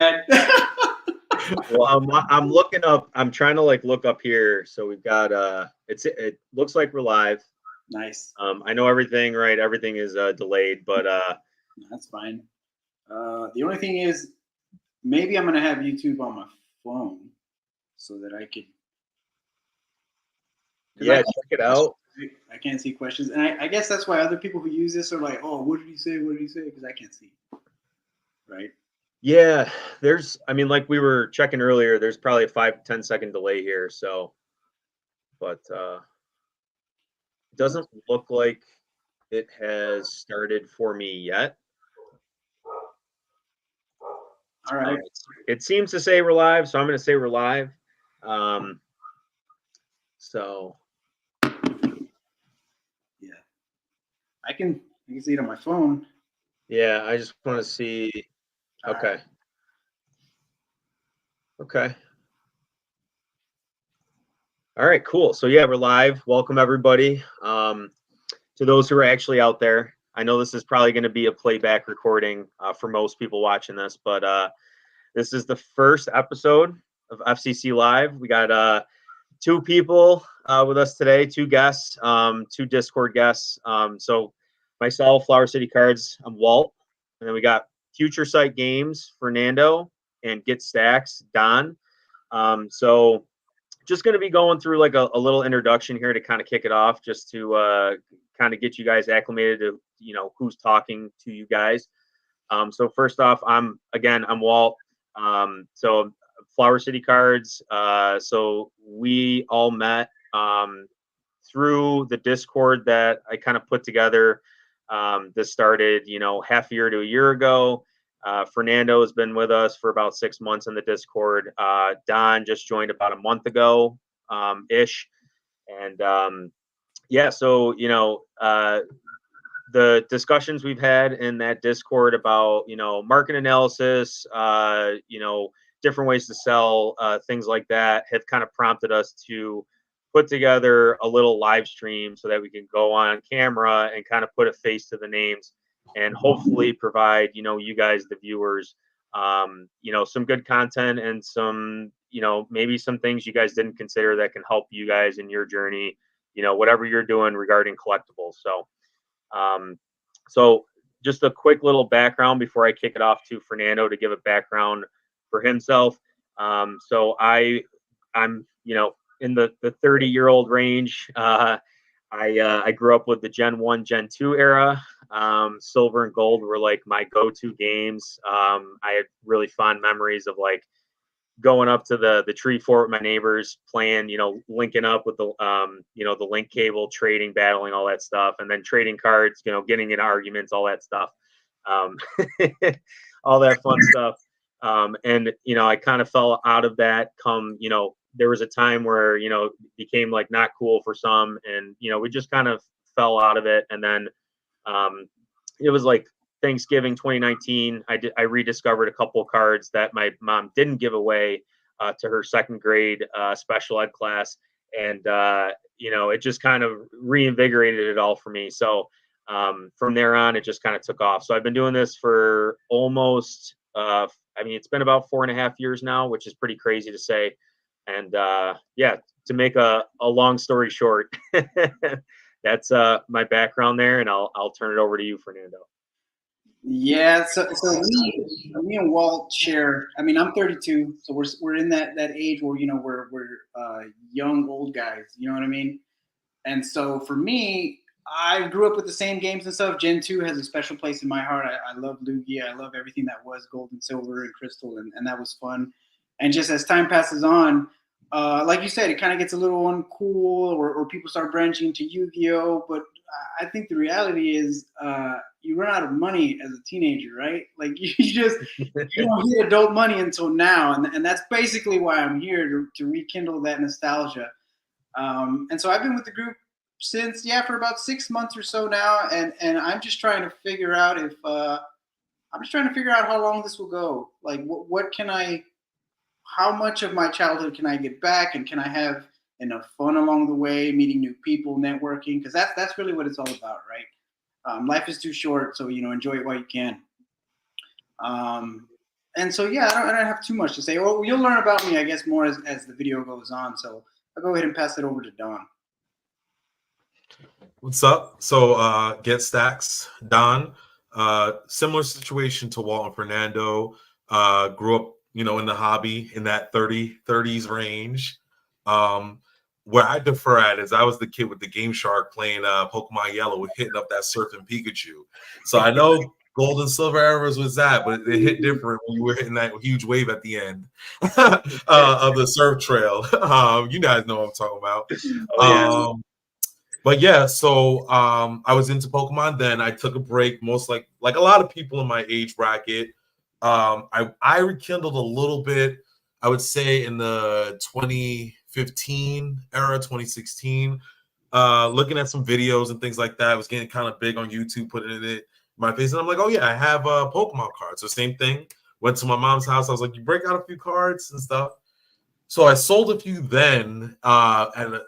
Well, I'm looking up. I'm trying to like look up here. So we've got it looks like we're live. Nice. I know everything, right? Everything is delayed, but that's fine. The only thing is, maybe I'm gonna have YouTube on my phone so that I could. Yeah, check it out. I can't see questions, and I guess that's why other people who use this are like, "Oh, what did he say? What did he say?" Because I can't see. Right. Yeah, I mean, like we were checking earlier, there's probably a 5-10 second delay here. So, but it doesn't look like it has started for me yet. All right. It seems to say we're live, so I'm going to say we're live. So, yeah, I can see it on my phone. Yeah, I just want to see. Okay. Right. Okay. All right, cool. So yeah, we're live. Welcome everybody. To those who are actually out there, I know this is probably going to be a playback recording for most people watching this, but this is the first episode of FCC Live. We got 2 people with us today, 2 guests, 2 Discord guests. So myself, Flower City Cards, I'm Walt, and then we got Future Sight Games, Fernando, and Get Stacks, Don. So just going to be going through like a little introduction here to kind of kick it off, just to kind of get you guys acclimated to, who's talking to you guys. So first off, I'm Walt. So Flower City Cards. So we all met through the Discord that I kind of put together. This started, half a year to a year ago. Fernando has been with us for about 6 months in the Discord. Don just joined about a month ago, ish. And yeah, so, the discussions we've had in that Discord about, market analysis, different ways to sell, things like that have kind of prompted us to put together a little live stream so that we can go on camera and kind of put a face to the names and hopefully provide, you guys, the viewers, some good content and some, maybe some things you guys didn't consider that can help you guys in your journey, whatever you're doing regarding collectibles. So just a quick little background before I kick it off to Fernando to give a background for himself. So I'm, in the 30-year-old range. I grew up with the Gen 1, Gen 2 era. Silver and gold were like my go-to games. I had really fond memories of like going up to the tree fort with my neighbors, playing, linking up with the the link cable, trading, battling, all that stuff, and then trading cards, getting in arguments, all that stuff, all that fun stuff. And I kind of fell out of that. There was a time where it became like not cool for some, and we just kind of fell out of it. And then it was like Thanksgiving 2019, I rediscovered a couple of cards that my mom didn't give away to her second grade special ed class, and it just kind of reinvigorated it all for me. So from there on, it just kind of took off. So I've been doing this for almost, it's been about 4.5 years now, which is pretty crazy to say. And yeah, to make a long story short, that's my background there, and I'll turn it over to you, Fernando. Yeah, so me and Walt share. I mean, I'm 32, so we're in that age where we're young old guys. You know what I mean? And so for me, I grew up with the same games and stuff. Gen 2 has a special place in my heart. I love Lugia. I love everything that was gold and silver and crystal, and that was fun. And just as time passes on, like you said, it kind of gets a little uncool, or people start branching into Yu-Gi-Oh! But I think the reality is you run out of money as a teenager, right? Like you don't hit adult money until now, and that's basically why I'm here to rekindle that nostalgia. And so I've been with the group since for about 6 months or so now, and I'm just trying to figure out how long this will go. Like what can I, how much of my childhood can I get back, and can I have enough fun along the way, meeting new people, networking, because that's really what it's all about, right? Life is too short, so enjoy it while you can. And so, yeah, I don't have too much to say. Well, you'll learn about me, I guess, more as the video goes on. So I'll go ahead and pass it over to Don. What's up? So, Get Stacks, Don. Similar situation to Walt and Fernando. Grew up, in the hobby in that 30s range. Where I defer at is I was the kid with the Game Shark playing Pokemon Yellow, hitting up that surfing Pikachu. So I know Gold and Silver eras was that, but it hit different when you were hitting that huge wave at the end of the surf trail. You guys know what I'm talking about. Oh, yeah. But yeah, so I was into Pokemon. Then I took a break, most like a lot of people in my age bracket. I rekindled a little bit, I would say, in the 2015 era, 2016. Looking at some videos and things like that. I was getting kind of big on YouTube, putting it in my face, and I'm like, oh yeah, I have Pokemon cards. So same thing. Went to my mom's house. I was like, you break out a few cards and stuff. So I sold a few then, and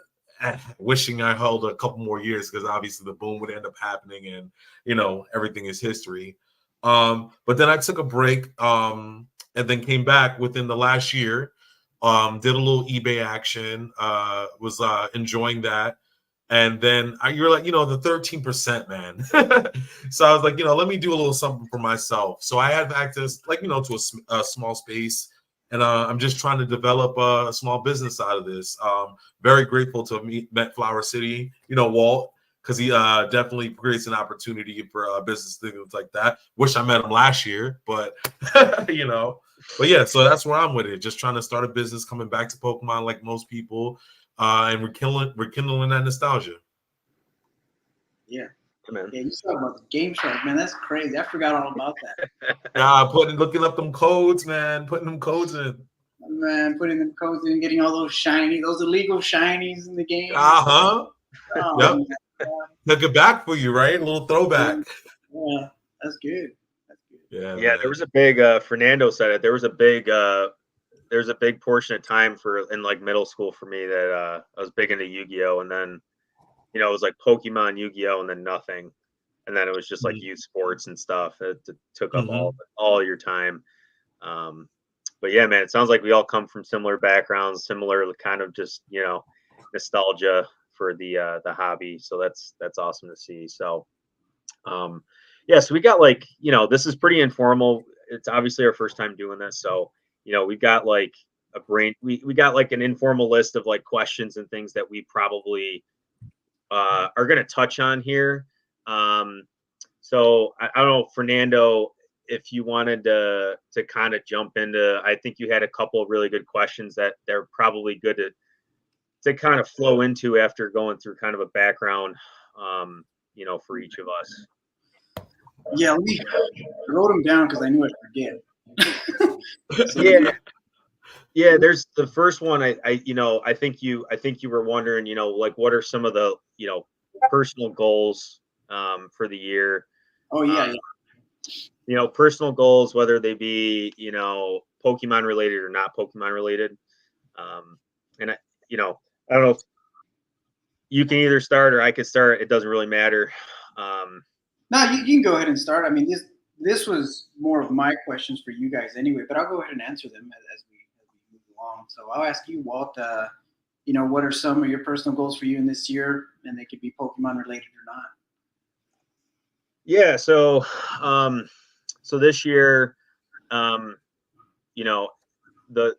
wishing I held a couple more years because obviously the boom would end up happening, and everything is history. But then I took a break, and then came back within the last year. Did a little eBay action. Was enjoying that. And then you're like, the 13%, man. So I was like, let me do a little something for myself. So I had access, to a small space. And I'm just trying to develop a small business out of this. Very grateful to have met Flower City, Walt, because he definitely creates an opportunity for business things like that. Wish I met him last year, but, But yeah, so that's where I'm with it. Just trying to start a business, coming back to Pokemon like most people. And rekindling that nostalgia. Yeah. Man. Yeah, you talk about the Game Shark, man. That's crazy. I forgot all about that. Looking up them codes, man. Putting them codes in. Man, putting them codes in, getting all those illegal shinies in the game. Oh, yep. Took it back for you, right? A little throwback. Yeah, that's good. That's good. Yeah, there was a big Fernando said it. There was a big portion of time in like middle school for me that I was big into Yu-Gi-Oh, and then it was like Pokemon, Yu-Gi-Oh, and then nothing, and then it was just like youth sports and stuff. It took up all your time. But yeah, man, it sounds like we all come from similar backgrounds, similar kind of just nostalgia for the hobby. So that's awesome to see. So yeah, so we got this is pretty informal. It's obviously our first time doing this, so we've got like we got like an informal list of like questions and things that we probably are going to touch on here. So I don't know, Fernando, if you wanted to kind of jump into, I think you had a couple of really good questions that they're probably good to kind of flow into after going through kind of a background, for each of us. Yeah, we wrote them down because I knew I'd forget. Yeah. There's the first one. I think you were wondering, like what are some of the personal goals for the year? Oh yeah. Personal goals, whether they be Pokemon related or not Pokemon related. And I don't know if you can either start or I could start. It doesn't really matter. No, you can go ahead and start. I mean, this was more of my questions for you guys anyway, but I'll go ahead and answer them as we move along. So I'll ask you, Walt, what are some of your personal goals for you in this year? And they could be Pokemon related or not. Yeah. So this year, the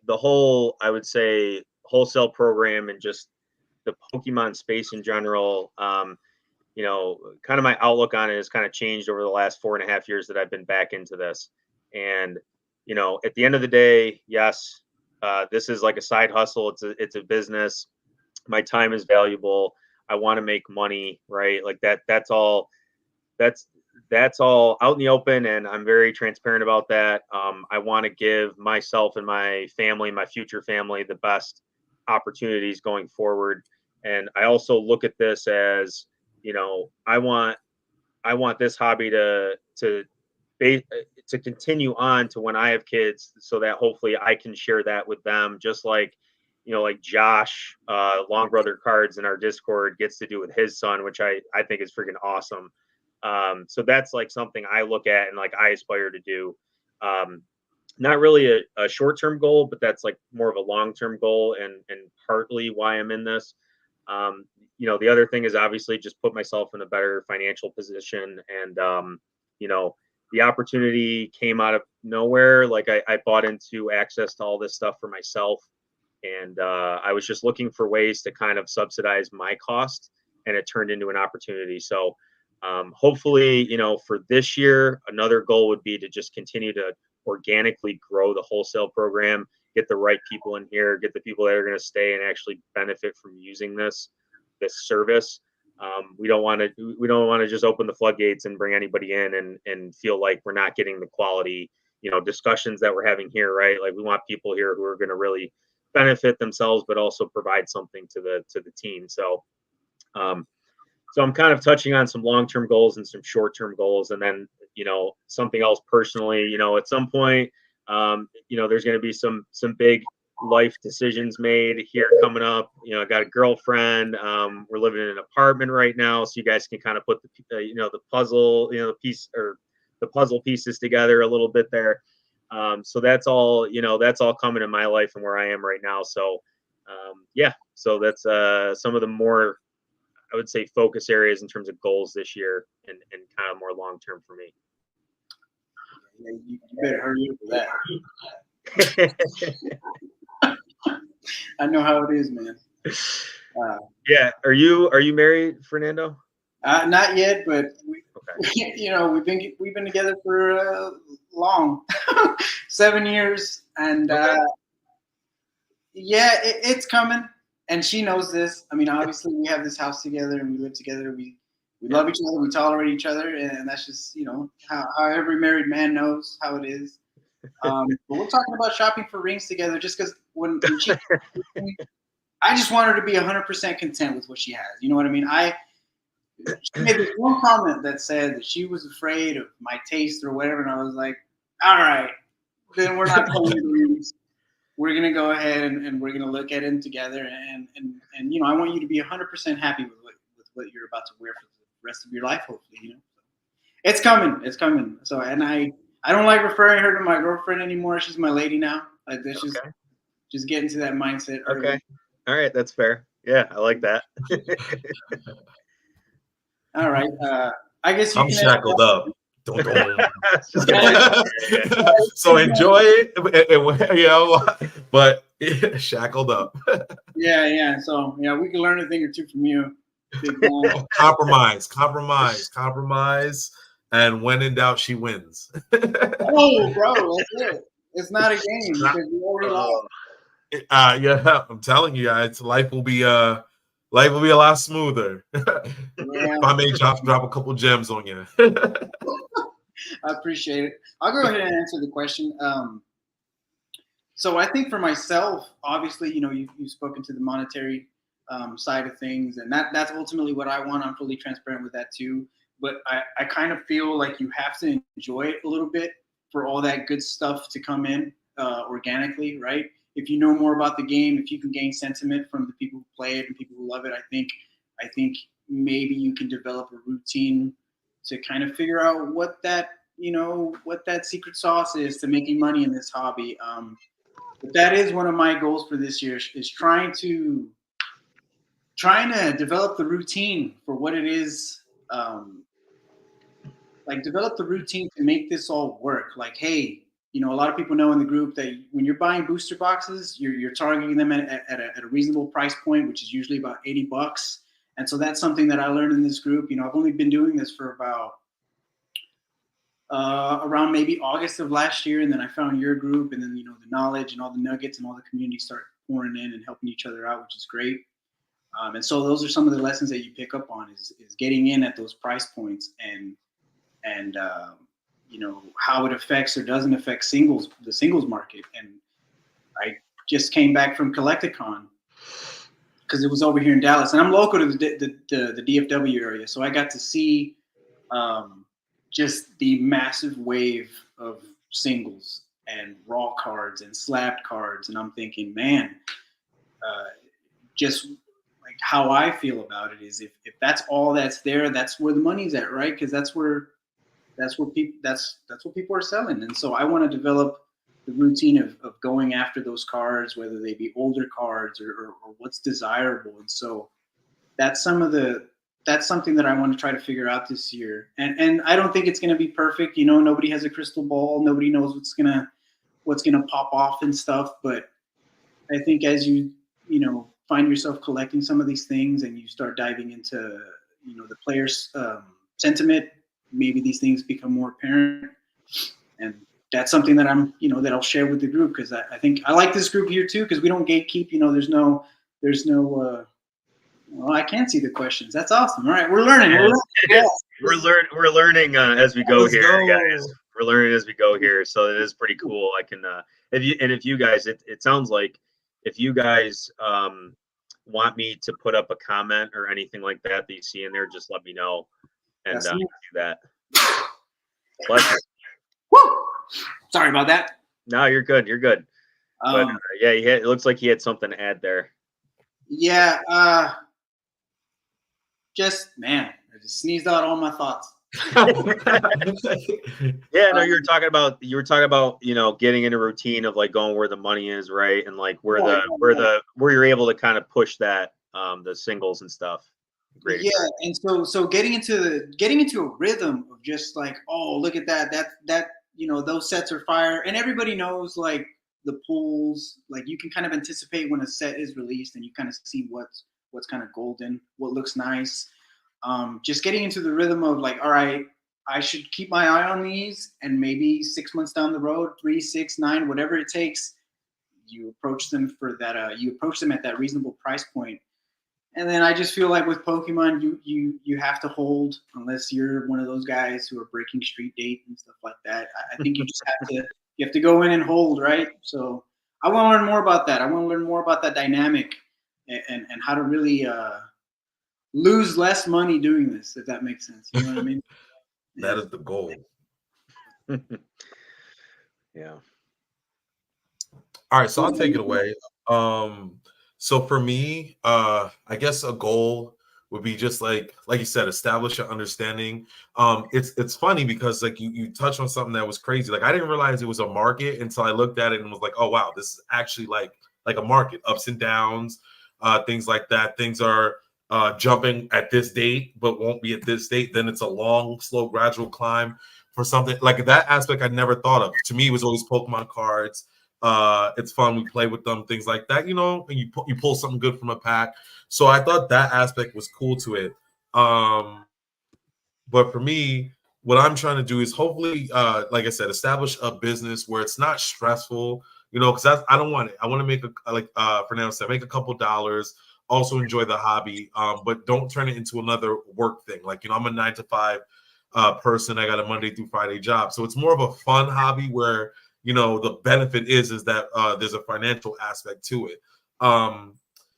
whole, I would say, wholesale program and just the Pokemon space in general, kind of my outlook on it has kind of changed over the last 4.5 years that I've been back into this. And, at the end of the day, yes, this is like a side hustle. It's a business. My time is valuable. I want to make money, right? Like that's all out in the open. And I'm very transparent about that. I want to give myself and my family, my future family, the best opportunities going forward. And I also look at this as, I want this hobby to continue on to when I have kids, so that hopefully I can share that with them, just like like Josh, Long Brother Cards in our Discord gets to do with his son, which I think is freaking awesome. So that's like something I look at and like I aspire to do. not really a short-term goal, but that's like more of a long-term goal, and partly why I'm in this. You know, the other thing is obviously just put myself in a better financial position, and you know, the opportunity came out of nowhere. Like I bought into access to all this stuff for myself, and I was just looking for ways to kind of subsidize my cost, and it turned into an opportunity. So hopefully, you know, for this year, another goal would be to just continue to organically grow the wholesale program, get the right people in here, get the people that are going to stay and actually benefit from using this service. We don't want to just open the floodgates and bring anybody in and feel like we're not getting the quality, you know, discussions that we're having here, right? Like we want people here who are going to really benefit themselves, but also provide something to the team. Um, so I'm kind of touching on some long-term goals and some short-term goals, and then, you know, something else personally. You know, at some point, you know, there's going to be some big life decisions made here coming up. You know, I got a girlfriend. We're living in an apartment right now, so you guys can kind of put the you know, the puzzle, you know, the puzzle pieces together a little bit there. So that's all, you know, that's all coming in my life and where I am right now. So yeah, so that's some of the more, I would say, focus areas in terms of goals this year, and kind of more long term for me. Yeah, you better hurry up for that. I know how it is, man. Yeah, are you married, Fernando? Not yet, but Okay. you know, we've been together for long, 7 years, and Okay. yeah, it's coming, and she knows this. I mean, obviously, we have this house together, and we live together. We love each other, we tolerate each other, and that's just, you know, how every married man knows how it is. But we're talking about shopping for rings together, just because when she, I just want her to be 100% content with what she has. You know what I mean? She made this one comment that said that she was afraid of my taste or whatever, and I was like, all right, then we're not playing the rings. We're gonna go ahead and we're gonna look at them together, and you know, I want you to be 100% happy with what you're about to wear for the rest of your life, hopefully. You know, it's coming. So, and I don't like referring her to my girlfriend anymore. She's my lady now. Like that's just get into that mindset early. Okay. All right, that's fair. Yeah, I like that. All right. I guess you I'm can shackled up. Just kidding. So enjoy it, you know, but shackled up. Yeah. So yeah, we can learn a thing or two from you. Compromise, and when in doubt, she wins. Oh, bro, that's it. It's not a game because you already lost. Yeah, I'm telling you guys, life will be a lot smoother. Yeah. If I may drop a couple gems on you. I appreciate it. I'll go ahead and answer the question. So I think for myself, obviously, you know, you've spoken to the monetary side of things, and that's ultimately what I want. I'm fully transparent with that too. But I kind of feel like you have to enjoy it a little bit for all that good stuff to come in organically, right? If you know more about the game, if you can gain sentiment from the people who play it and people who love it, I think maybe you can develop a routine to kind of figure out what that secret sauce is to making money in this hobby. But that is one of my goals for this year, is trying to develop the routine for what it is. Like develop the routine to make this all work. Like, hey, you know, a lot of people know in the group that when you're buying booster boxes, you're targeting them at a reasonable price point, which is usually about $80. And so that's something that I learned in this group. You know, I've only been doing this for about around maybe August of last year, and then I found your group, and then, you know, the knowledge and all the nuggets and all the community start pouring in and helping each other out, which is great. And so those are some of the lessons that you pick up on is getting in at those price points and you know, how it affects or doesn't affect the singles market. And I just came back from Collecticon because it was over here in Dallas, and I'm local to the DFW area, so I got to see just the massive wave of singles and raw cards and slabbed cards, and I'm thinking, man, just like how I feel about it is if that's all that's there, that's where the money's at, right? Because that's what people are selling. And so I want to develop routine of going after those cards, whether they be older cards or what's desirable. And so that's something that I want to try to figure out this year. And I don't think it's going to be perfect. You know, nobody has a crystal ball. Nobody knows what's gonna pop off and stuff. But I think as you find yourself collecting some of these things and you start diving into the players' sentiment, maybe these things become more apparent. And that's something that that I'll share with the group, because I think I like this group here too, because we don't gatekeep. There's no well, I can't see the questions. That's awesome. All right, we're learning. We're learning as we go here, guys. We're learning as we go here, so it is pretty cool. I can if you guys, it sounds like if you guys want me to put up a comment or anything like that you see in there, just let me know and do that. Bless you. Woo! Sorry about that. No, you're good. You're good. But yeah, it looks like he had something to add there. Yeah. I just sneezed out all my thoughts. Yeah, no, you were talking about getting in a routine of like going where the money is, right? And like where you're able to kind of push that the singles and stuff. Great. Yeah, and so getting into a rhythm of just like, oh, look at that those sets are fire, and everybody knows like the pools, like you can kind of anticipate when a set is released and you kind of see what's kind of golden, what looks nice. Just getting into the rhythm of like, all right, I should keep my eye on these, and maybe 6 months down the road, 3, 6, 9, whatever it takes, you approach them for that. You approach them at that reasonable price point. And then I just feel like with Pokemon, you have to hold, unless you're one of those guys who are breaking street date and stuff like that. I think you just have to go in and hold, right? So I want to learn more about that. I want to learn more about that dynamic and how to really lose less money doing this, if that makes sense. You know what I mean? That is the goal. Yeah. All right, so I'll take it away. So for me, I guess a goal would be just like you said, establish an understanding. It's funny because like you touched on something that was crazy. Like I didn't realize it was a market until I looked at it and was like, oh wow, this is actually like a market, ups and downs, things like that. Things are jumping at this date, but won't be at this date. Then it's a long, slow, gradual climb for something like that aspect I never thought of. To me, it was always Pokemon cards. It's fun. We play with them, things like that, and you pull something good from a pack. So I thought that aspect was cool to it. But for me, what I'm trying to do is hopefully, like I said, establish a business where it's not stressful, because I don't want it. I want to make Fernando said, make a couple dollars, also enjoy the hobby, but don't turn it into another work thing. Like, I'm a 9-to-5 person. I got a Monday through Friday job. So it's more of a fun hobby where, the benefit is that there's a financial aspect to it.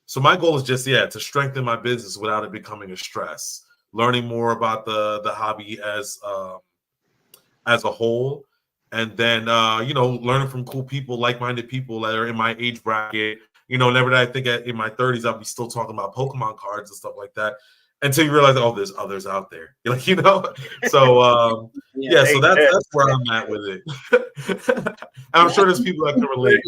So my goal is just, to strengthen my business without it becoming a stress, learning more about the hobby as a whole. And then, learning from cool people, like-minded people that are in my age bracket. Never did I think in my 30s I'll be still talking about Pokemon cards and stuff like that, until you realize, oh, there's others out there. So, so that's where I'm at with it. And I'm sure there's people that can relate.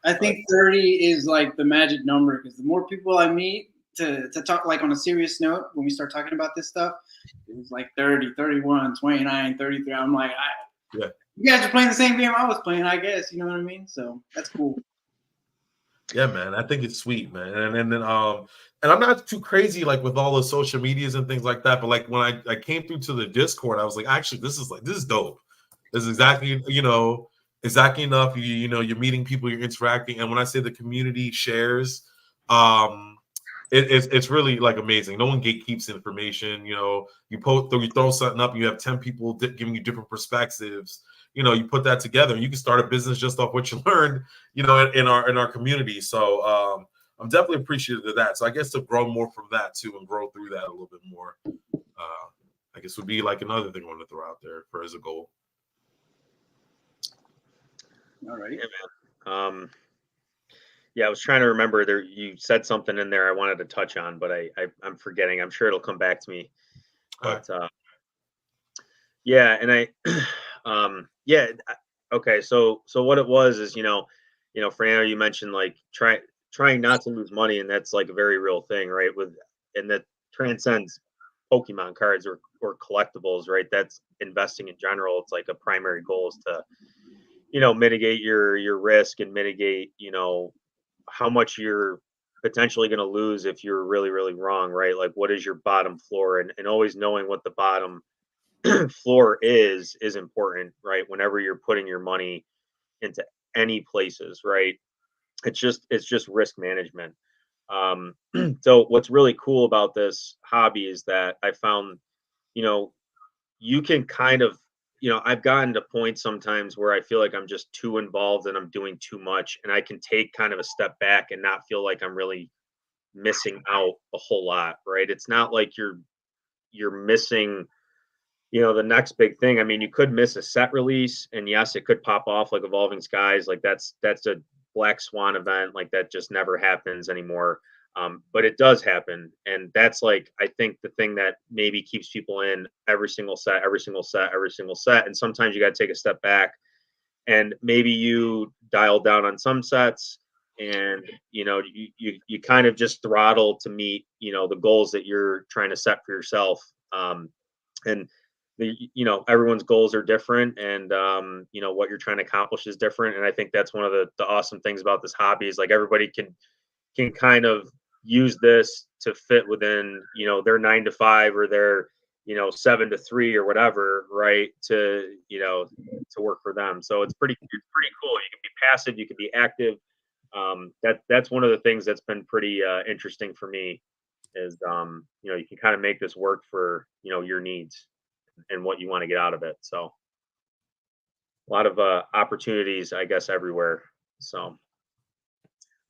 I think 30 is like the magic number, because the more people I meet to talk like on a serious note, when we start talking about this stuff, it's like 30, 31, 29, 33. I'm like, you guys are playing the same game I was playing, I guess. You know what I mean? So that's cool. Yeah, man. I think it's sweet, man. And then and I'm not too crazy like with all the social medias and things like that. But like when I came through to the Discord, I was like, actually, this is dope. This is exactly enough. You're meeting people, you're interacting. And when I say the community shares, it's really like amazing. No one gatekeeps information. You throw something up, and you have 10 people giving you different perspectives. You put that together, and you can start a business just off what you learned, in our community. So I'm definitely appreciative of that. So I guess to grow more from that too, and grow through that a little bit more, I guess would be like another thing I want to throw out there as a goal. All right. Yeah, man. I was trying to remember there. You said something in there I wanted to touch on, but I'm forgetting. I'm sure it'll come back to me. But and I Okay, so what it was is, Fernando, you mentioned like trying not to lose money, and that's like a very real thing, right? And that transcends Pokemon cards or collectibles, right? That's investing in general. It's like a primary goal is to, mitigate your risk and mitigate, how much you're potentially going to lose if you're really, really wrong, right? Like what is your bottom floor, and always knowing what the bottom floor is important, right? Whenever you're putting your money into any places, right? It's just risk management. So what's really cool about this hobby is that I found, you know, you can kind of, I've gotten to points sometimes where I feel like I'm just too involved and I'm doing too much, and I can take kind of a step back and not feel like I'm really missing out a whole lot, right? It's not like you're missing, the next big thing. I mean, you could miss a set release, and yes, it could pop off like Evolving Skies. Like that's a black swan event. Like that just never happens anymore. But it does happen, and that's like I think the thing that maybe keeps people in every single set, every single set, every single set. And sometimes you got to take a step back, and maybe you dial down on some sets, and you kind of just throttle to meet the goals that you're trying to set for yourself. And everyone's goals are different, and what you're trying to accomplish is different. And I think that's one of the awesome things about this hobby is like everybody can kind of use this to fit within their 9 to 5 or their 7 to 3 or whatever, right, to work for them. So it's pretty cool. You can be passive, you can be active. That's one of the things that's been pretty interesting for me is you can kind of make this work for your needs and what you want to get out of it. So a lot of opportunities, I guess, everywhere. So,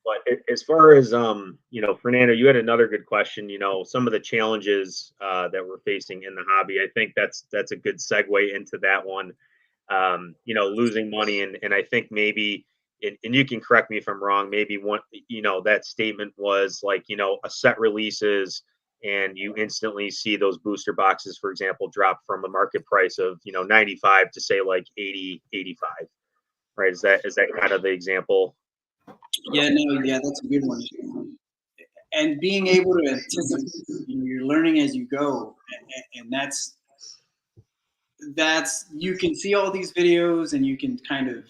but as far as Fernando, you had another good question. Some of the challenges that we're facing in the hobby. I think that's a good segue into that one. Losing money, and I think maybe, and you can correct me if I'm wrong. Maybe one, that statement was like, a set releases, and you instantly see those booster boxes, for example, drop from a market price of 95 to say like 80, 85. Right? Is that kind of the example? Yeah, no, yeah, that's a good one. And being able to anticipate, you're learning as you go, and that's you can see all these videos, and you can kind of,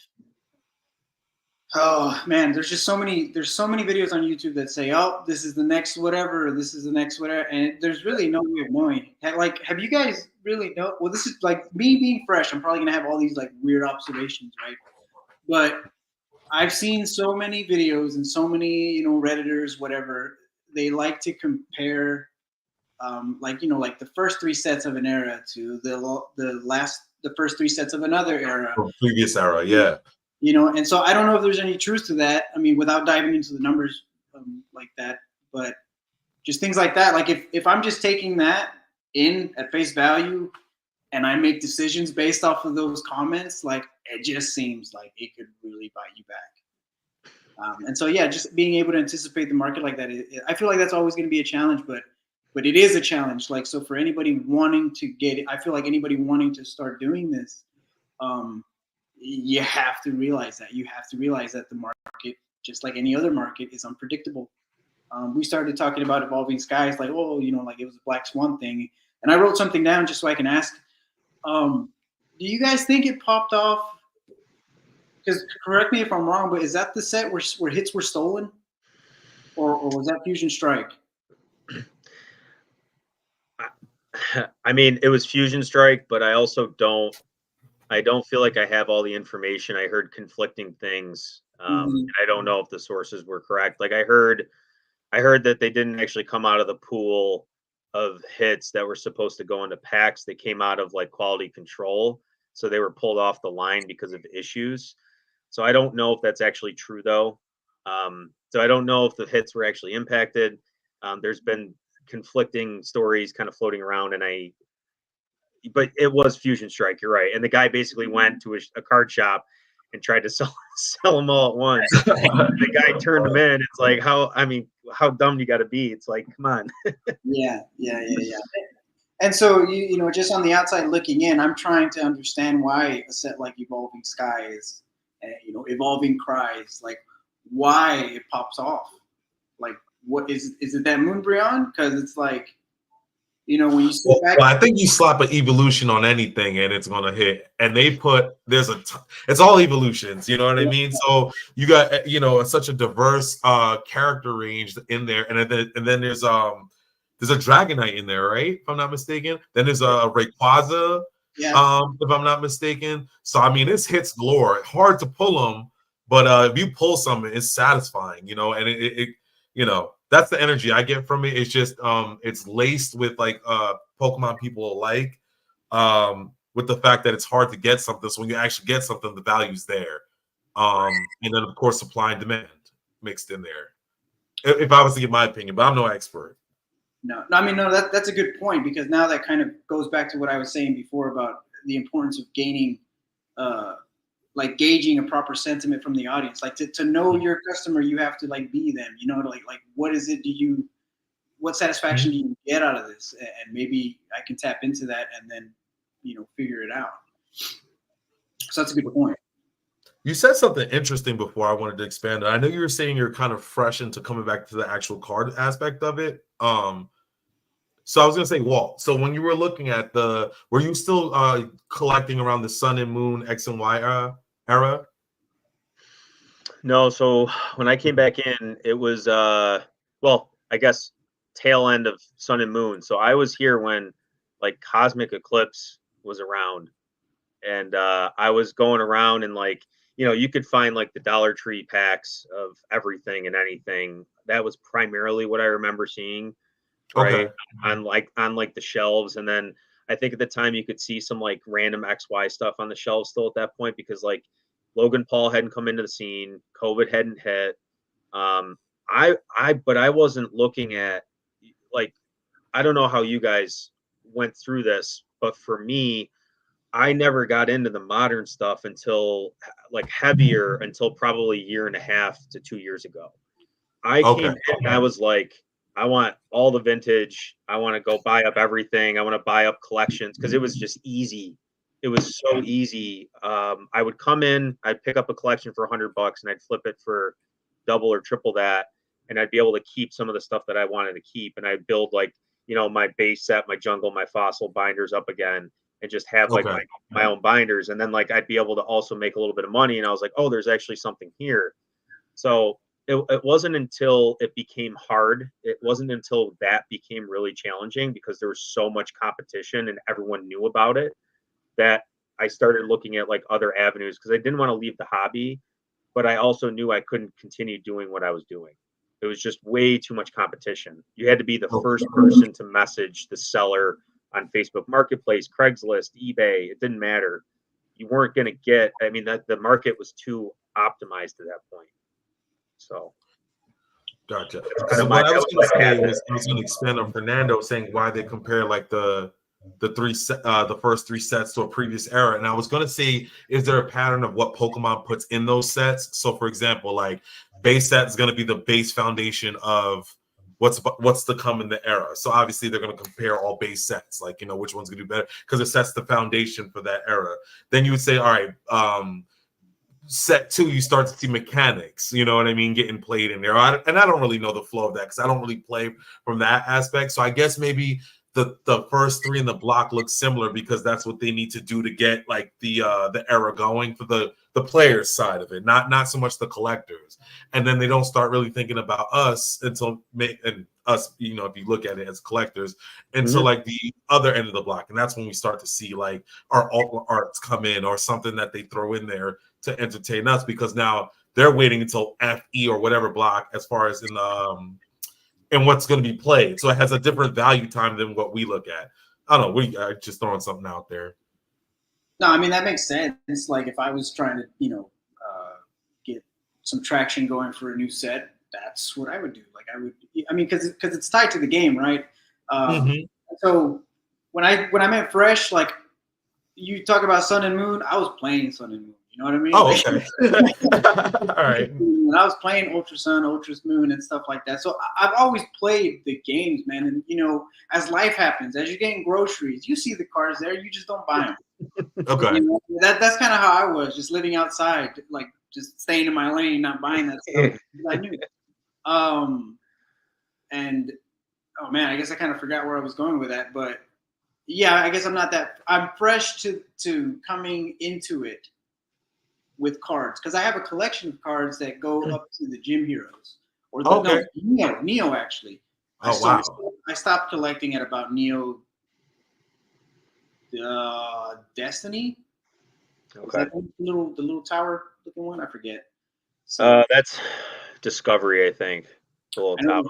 oh man, there's so many videos on YouTube that say, oh, this is the next whatever, this is the next whatever, and there's really no way of knowing. Like, have you guys really know? Well, this is like me being fresh. I'm probably gonna have all these like weird observations, right? But I've seen so many videos and so many, Redditors, whatever. They like to compare, like the first 3 sets of an era to the first 3 sets of another era. From previous era, yeah. And so I don't know if there's any truth to that. I mean, without diving into the numbers like that, but just things like that. Like if I'm just taking that in at face value, and I make decisions based off of those comments, like it just seems like it could really bite you back. And so, yeah, just being able to anticipate the market like that, I feel like that's always going to be a challenge, but it is a challenge. Like, so for anybody wanting to get it, I feel like anybody wanting to start doing this, you have to realize that. You have to realize that the market, just like any other market, is unpredictable. We started talking about Evolving Skies, like, oh, like it was a black swan thing. And I wrote something down just so I can ask, do you guys think it popped off? Because correct me if I'm wrong, but is that the set where hits were stolen, or was that Fusion Strike? I mean, it was Fusion Strike, but I also don't feel like I have all the information. I heard conflicting things. I don't know if the sources were correct. Like I heard that they didn't actually come out of the pool of hits that were supposed to go into packs. They came out of like quality control. So they were pulled off the line because of issues. So I don't know if that's actually true though. So I don't know if the hits were actually impacted. There's been conflicting stories kind of floating around, but it was Fusion Strike. You're right. And the guy basically went to a card shop and tried to sell them all at once. The guy turned them in. It's like, how dumb you got to be. It's like, come on. Yeah. And so you know, just on the outside looking in, I'm trying to understand why a set like Evolving Skies, you know, Evolving Cries, like why it pops off. Like, what is it that Moonbryon? Because it's like, you know, when you sit back. Well, I think you slap an evolution on anything and it's gonna hit. And they put it's all evolutions, you know what I mean? So you got such a diverse character range in there, and then there's a Dragonite in there, right? If I'm not mistaken. Then there's a Rayquaza, if I'm not mistaken. So I mean, this hits galore. Hard to pull them, but if you pull something, it's satisfying, you know, and it that's the energy I get from it. It's just it's laced with like Pokemon people alike, with the fact that it's hard to get something. So when you actually get something, the value's there. And then of course supply and demand mixed in there. If I was to give my opinion, but I'm no expert. No, I mean, no, that's a good point, because now that kind of goes back to what I was saying before about the importance of gaining like gauging a proper sentiment from the audience. Like to know your customer, you have to like be them, you know, like what is it what satisfaction do you get out of this? And maybe I can tap into that and then, you know, figure it out. So that's a good point. You said something interesting before I wanted to expand. I know you were saying you're kind of fresh into coming back to the actual card aspect of it. So I was gonna say, Walt. So when you were looking at were you still collecting around the Sun and Moon X and Y era? No. So when I came back in, it was well, I guess tail end of Sun and Moon. So I was here when like Cosmic Eclipse was around, and I was going around and like, you know, you could find like the Dollar Tree packs of everything and anything. That was primarily what I remember seeing. Right. Okay. on like the shelves. And then I think at the time you could see some like random XY stuff on the shelves still at that point, because like Logan Paul hadn't come into the scene, COVID hadn't hit. But I wasn't looking at, like, I don't know how you guys went through this, but for me, I never got into the modern stuff until like heavier until probably a year and a half to 2 years ago. I came in and I was like, I want all the vintage. I want to go buy up everything. I want to buy up collections because it was just easy. It was so easy. I would come in, I'd pick up a collection for $100 and I'd flip it for double or triple that. And I'd be able to keep some of the stuff that I wanted to keep. And I'd build like, you know, my base set, my jungle, my fossil binders up again, and just have like my own binders. And then like, I'd be able to also make a little bit of money. And I was like, oh, there's actually something here. So it wasn't until it became hard. It wasn't until that became really challenging, because there was so much competition and everyone knew about it, that I started looking at like other avenues, because I didn't want to leave the hobby, but I also knew I couldn't continue doing what I was doing. It was just way too much competition. You had to be the first person to message the seller on Facebook Marketplace, Craigslist, eBay. It didn't matter. You weren't going to get, I mean, the market was too optimized at that point. So, gotcha. So what I was going to say was, I was going to expand on Fernando saying why they compare like the first three sets to a previous era, and I was going to say, is there a pattern of what Pokemon puts in those sets? So, for example, like base set is going to be the base foundation of what's to come in the era. So obviously they're going to compare all base sets, like, you know, which one's going to do better, because it sets the foundation for that era. Then you would say, all right, set 2, you start to see mechanics, you know what I mean, getting played in there. And I don't really know the flow of that, because I don't really play from that aspect. So I guess maybe the first 3 in the block look similar, because that's what they need to do to get like the era going for the players side of it, not so much the collectors. And then they don't start really thinking about us until, and us, you know, if you look at it as collectors, until like the other end of the block. And that's when we start to see like our alt arts come in, or something that they throw in there to entertain us, because now they're waiting until FE or whatever block, as far as in what's going to be played. So it has a different value time than what we look at. I don't know. I just throwing something out there. No, I mean, that makes sense. Like if I was trying to, you know, get some traction going for a new set, that's what I would do. Like I mean, because it's tied to the game, right? So when I meant fresh, like you talk about Sun and Moon, I was playing Sun and Moon. You You know what I mean? Oh, okay. All right. When I was playing Ultra Sun, Ultra Moon, and stuff like that. So I've always played the games, man. And, you know, as life happens, as you're getting groceries, you see the cards there, you just don't buy them. Okay. You know, that's kind of how I was, just living outside, like just staying in my lane, not buying that stuff. I knew. And oh man, I guess I kind of forgot where I was going with that, but yeah, I guess I'm fresh to coming into it with cards because I have a collection of cards that go up to the Gym Heroes or the Neo actually. Oh wow. I stopped collecting at about Neo Destiny. Okay. The little tower looking one? I forget. So that's Discovery, I think. The little tower.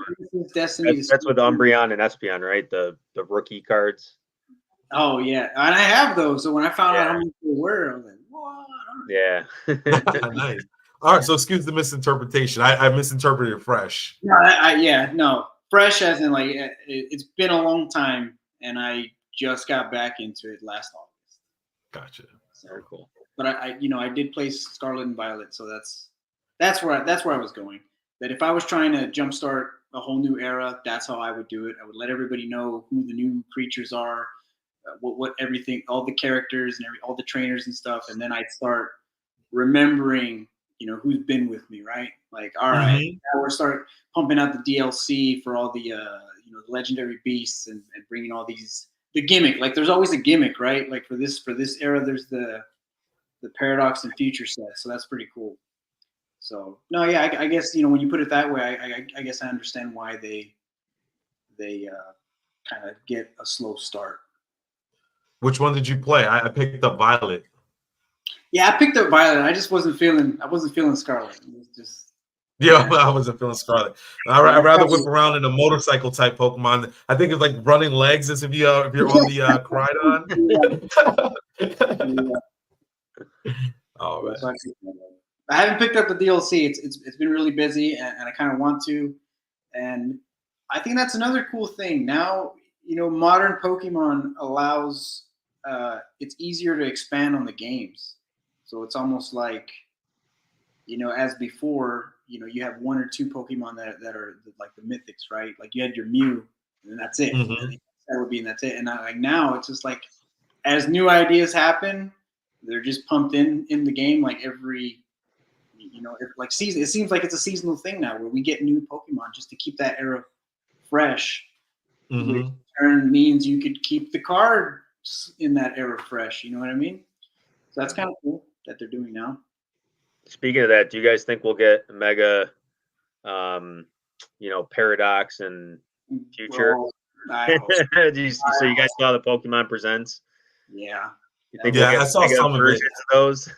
Destiny. That's with Umbreon and Espeon, right? The rookie cards. Oh yeah, and I have those. So when I found out how many there were, I was like, what? Yeah. Nice. All right. So excuse the misinterpretation. I misinterpreted fresh. No, fresh as in like it's been a long time, and I just got back into it last August. Gotcha. Very cool. But I did play Scarlet and Violet, so that's where I was going. That if I was trying to jumpstart a whole new era, that's how I would do it. I would let everybody know who the new creatures are, what everything, all the characters and all the trainers and stuff, and then I'd start remembering, who's been with me, right? Like, all right, now we're start pumping out the DLC for all the the legendary beasts and bringing all the gimmick. Like, there's always a gimmick, right? Like for this era, there's the Paradox and Future set, so that's pretty cool. So no, yeah, I guess when you put it that way, I guess I understand why they kind of get a slow start. Which one did you play? I picked up Violet. Yeah, I picked up Violet. I just wasn't feeling Scarlet. It was just I wasn't feeling Scarlet. I'd rather whip around in a motorcycle type Pokemon. I think it's like running legs as if you're on the Crydon. Oh man. I haven't picked up the DLC. It's been really busy, and I kind of want to. And I think that's another cool thing. Now, modern Pokemon allows it's easier to expand on the games. So it's almost like, as before, you have one or two Pokemon that are like the mythics, right? Like you had your Mew, and that's it. Mm-hmm. That would be, and that's it. And now it's just like, as new ideas happen, they're just pumped in the game like every. Like season, it seems like it's a seasonal thing now where we get new Pokemon just to keep that era fresh. Mm-hmm. Which in turn means you could keep the cards in that era fresh. You know what I mean? So that's kind of cool that they're doing now. Speaking of that, do you guys think we'll get Mega, Paradox and Future? Well, so you guys saw the Pokemon Presents? Yeah. You think we'll get I saw Mega some versions of those?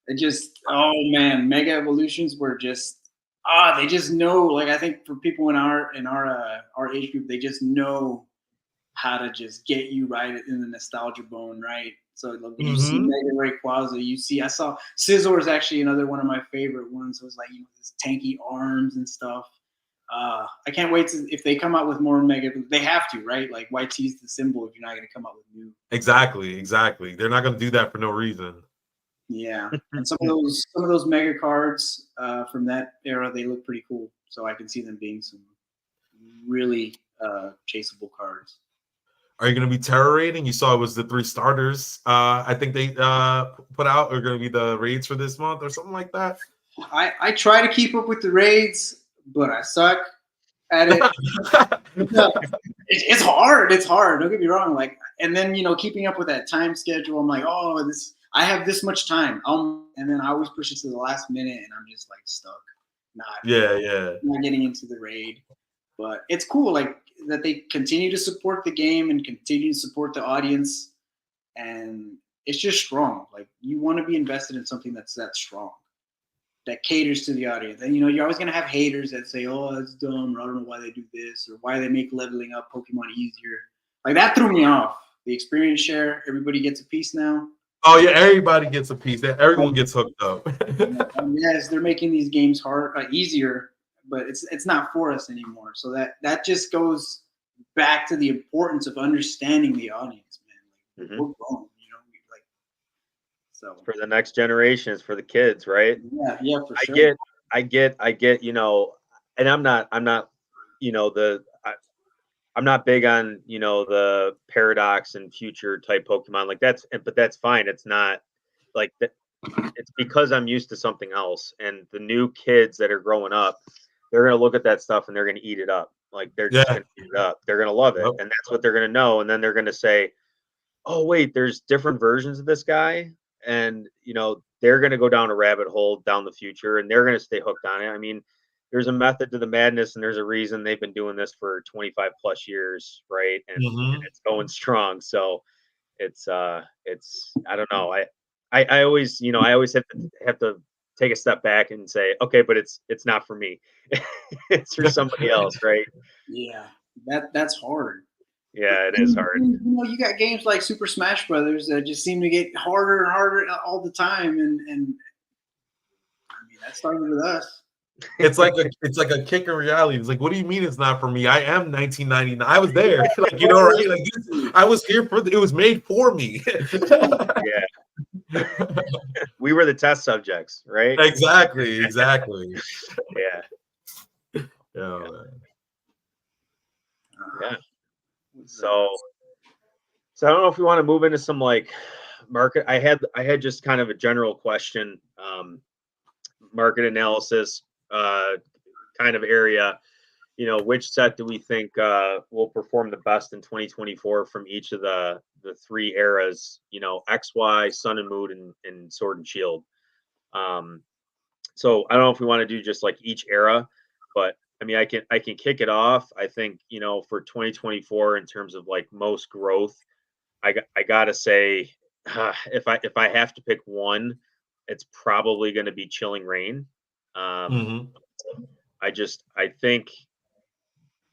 It just, oh man, Mega Evolutions were just, they just know. Like, I think for people in our age group, they just know how to just get you right in the nostalgia bone, right? So like, when you see Mega Rayquaza, I saw Scizor is actually another one of my favorite ones. It was like his tanky arms and stuff. I can't wait if they come out with more Mega. They have to, right? Like, why tease the symbol if you're not going to come out with new? Exactly. They're not going to do that for no reason. Yeah, and some of those Mega cards from that era, they look pretty cool. So I can see them being some really chaseable cards. Are you going to be terror raiding? You saw it was the 3 starters. I think they put out are going to be the raids for this month or something like that. I try to keep up with the raids, but I suck at it. It's hard. It's hard. Don't get me wrong. Like, and then keeping up with that time schedule, I'm like, I have this much time. And then I always push it to the last minute, and I'm just like stuck. Not getting into the raid. But it's cool, like that they continue to support the game and continue to support the audience, and it's just strong. Like, you want to be invested in something that's that strong, that caters to the audience. And you're always gonna have haters that say, "Oh, that's dumb," or "I don't know why they do this," or "Why they make leveling up Pokemon easier." Like, that threw me off. The experience share, everybody gets a piece now. Oh yeah, everybody gets a piece. Everyone gets hooked up. Yes, they're making these games easier, but it's not for us anymore. So that just goes back to the importance of understanding the audience, man. Like, we're grown, like, So for the next generation, it's for the kids, right? yeah, for sure. I get, and I'm not, I'm not big on, the paradox and future type Pokemon like but that's fine. It's not like that. It's because I'm used to something else, and the new kids that are growing up, they're gonna look at that stuff and they're gonna eat it up. Like they're just Yeah. gonna eat it up. They're gonna love it, Yep. and that's what they're gonna know. And then they're gonna say, "Oh, wait, there's different versions of this guy," and they're gonna go down a rabbit hole down the future, and they're gonna stay hooked on it. I mean, there's a method to the madness, and there's a reason they've been doing this for 25 plus years, right? And it's going strong. So it's I don't know. I always I always have to take a step back and say, okay, but it's not for me. It's for somebody else, right? Yeah, that's hard. Yeah, it is hard. You got games like Super Smash Brothers that just seem to get harder and harder all the time, and I mean that started with us. It's like a kick in reality. It's like, what do you mean it's not for me? I am 1999. I was there. Like, right? Like, I was here for it was made for me. Yeah. We were the test subjects, right? Exactly. Yeah. Yeah. Yeah. So I don't know if we want to move into some like market. I had just kind of a general question, market analysis, kind of area. Which set do we think will perform the best in 2024 from each of the three eras? X, Y, Sun and Moon, and Sword and Shield. So I don't know if we want to do just like each era, but I mean, I can kick it off. I think for 2024 in terms of like most growth, I gotta say, if I have to pick one, it's probably going to be Chilling Reign. I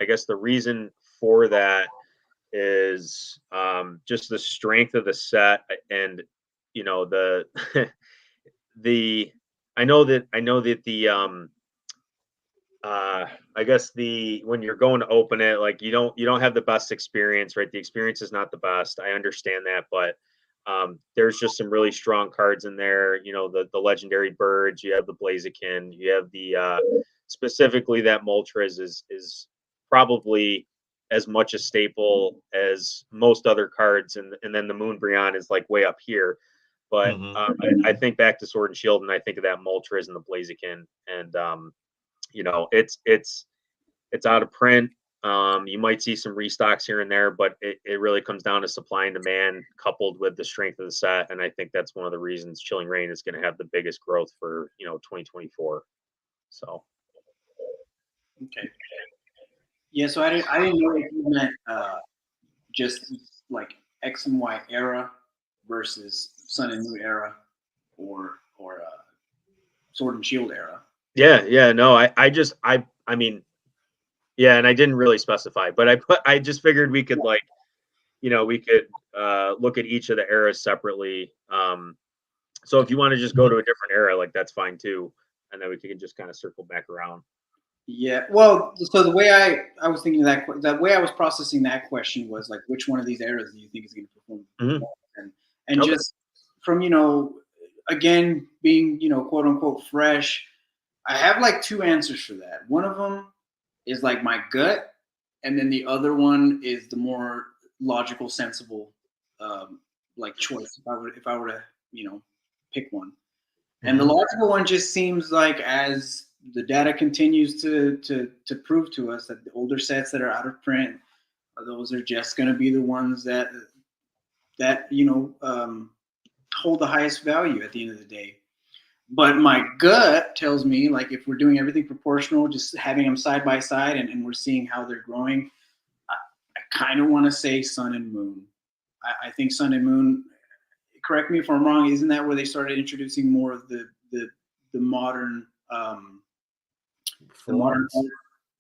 guess the reason for that is just the strength of the set, and the the I know that the I guess when you're going to open it, like you don't have the best experience, right? The experience is not the best. I understand that, but there's just some really strong cards in there. The legendary birds. You have the Blaziken. You have the specifically that Moltres is probably as much a staple as most other cards, and then the Moonbryon is like way up here. But I think back to Sword and Shield, and I think of that Moltres and the Blaziken, and it's out of print. You might see some restocks here and there, but it really comes down to supply and demand coupled with the strength of the set. And I think that's one of the reasons Chilling Reign is going to have the biggest growth for 2024. So okay. Yeah, so I didn't know if you meant just like X and Y era versus Sun and Moon era, or Sword and Shield era. Yeah, no, I mean, yeah, and I didn't really specify, but I just figured we could like, we could look at each of the eras separately. So if you want to just go to a different era, like that's fine too, and then we can just kind of circle back around. Yeah, well, so the way I was thinking of that way I was processing that question was like, which one of these eras do you think is going to perform? And Okay. just from again being quote unquote fresh, I have like two answers for that. One of them is like my gut, and then the other one is the more logical, sensible like choice. If I were to pick one, and the logical one just seems like as the data continues to prove to us that the older sets that are out of print, those are just going to be the ones that hold the highest value at the end of the day. But my gut tells me, like, if we're doing everything proportional, just having them side by side, and we're seeing how they're growing, I kind of want to say Sun and Moon. I think Sun and Moon, correct me if I'm wrong, isn't that where they started introducing more of the modern the modern art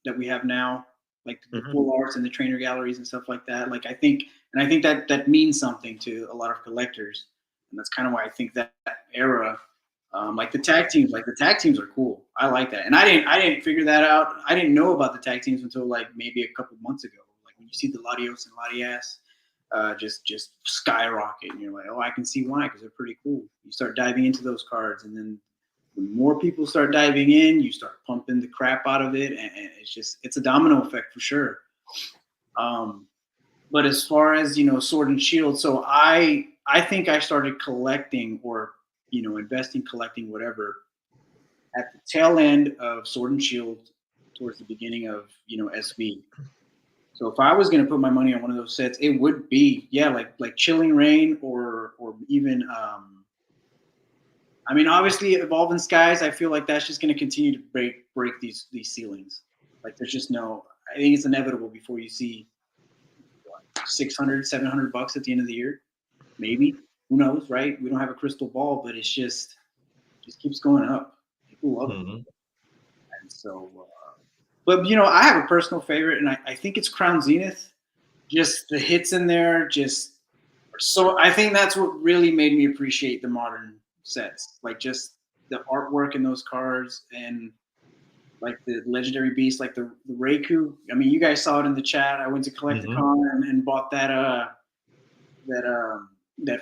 that we have now, like the full arts and the trainer galleries and stuff like that? Like I think that means something to a lot of collectors, and that's kind of why I think that era. Like the tag teams are cool. I like that, and I didn't figure that out. I didn't know about the tag teams until like maybe a couple months ago. Like when you see the Latios and Latias, just skyrocket. And you're like, oh, I can see why, because they're pretty cool. You start diving into those cards, and then when more people start diving in, you start pumping the crap out of it, and it's a domino effect for sure. But as far as, Sword and Shield, so I think I started collecting, or investing, collecting, whatever, at the tail end of Sword and Shield, towards the beginning of SV. So if I was going to put my money on one of those sets, it would be like Chilling Reign, or even obviously Evolving Skies. I feel like that's just going to continue to break these ceilings. Like there's just no. I think it's inevitable before you see $600-$700 at the end of the year, maybe. Who knows, right? We don't have a crystal ball, but it just keeps going up. People love it, and so. But I have a personal favorite, and I think it's Crown Zenith. Just the hits in there, so I think that's what really made me appreciate the modern sets, like just the artwork in those cards, and like the legendary beasts, like the Raikou. I mean, you guys saw it in the chat. I went to Collecticon and bought that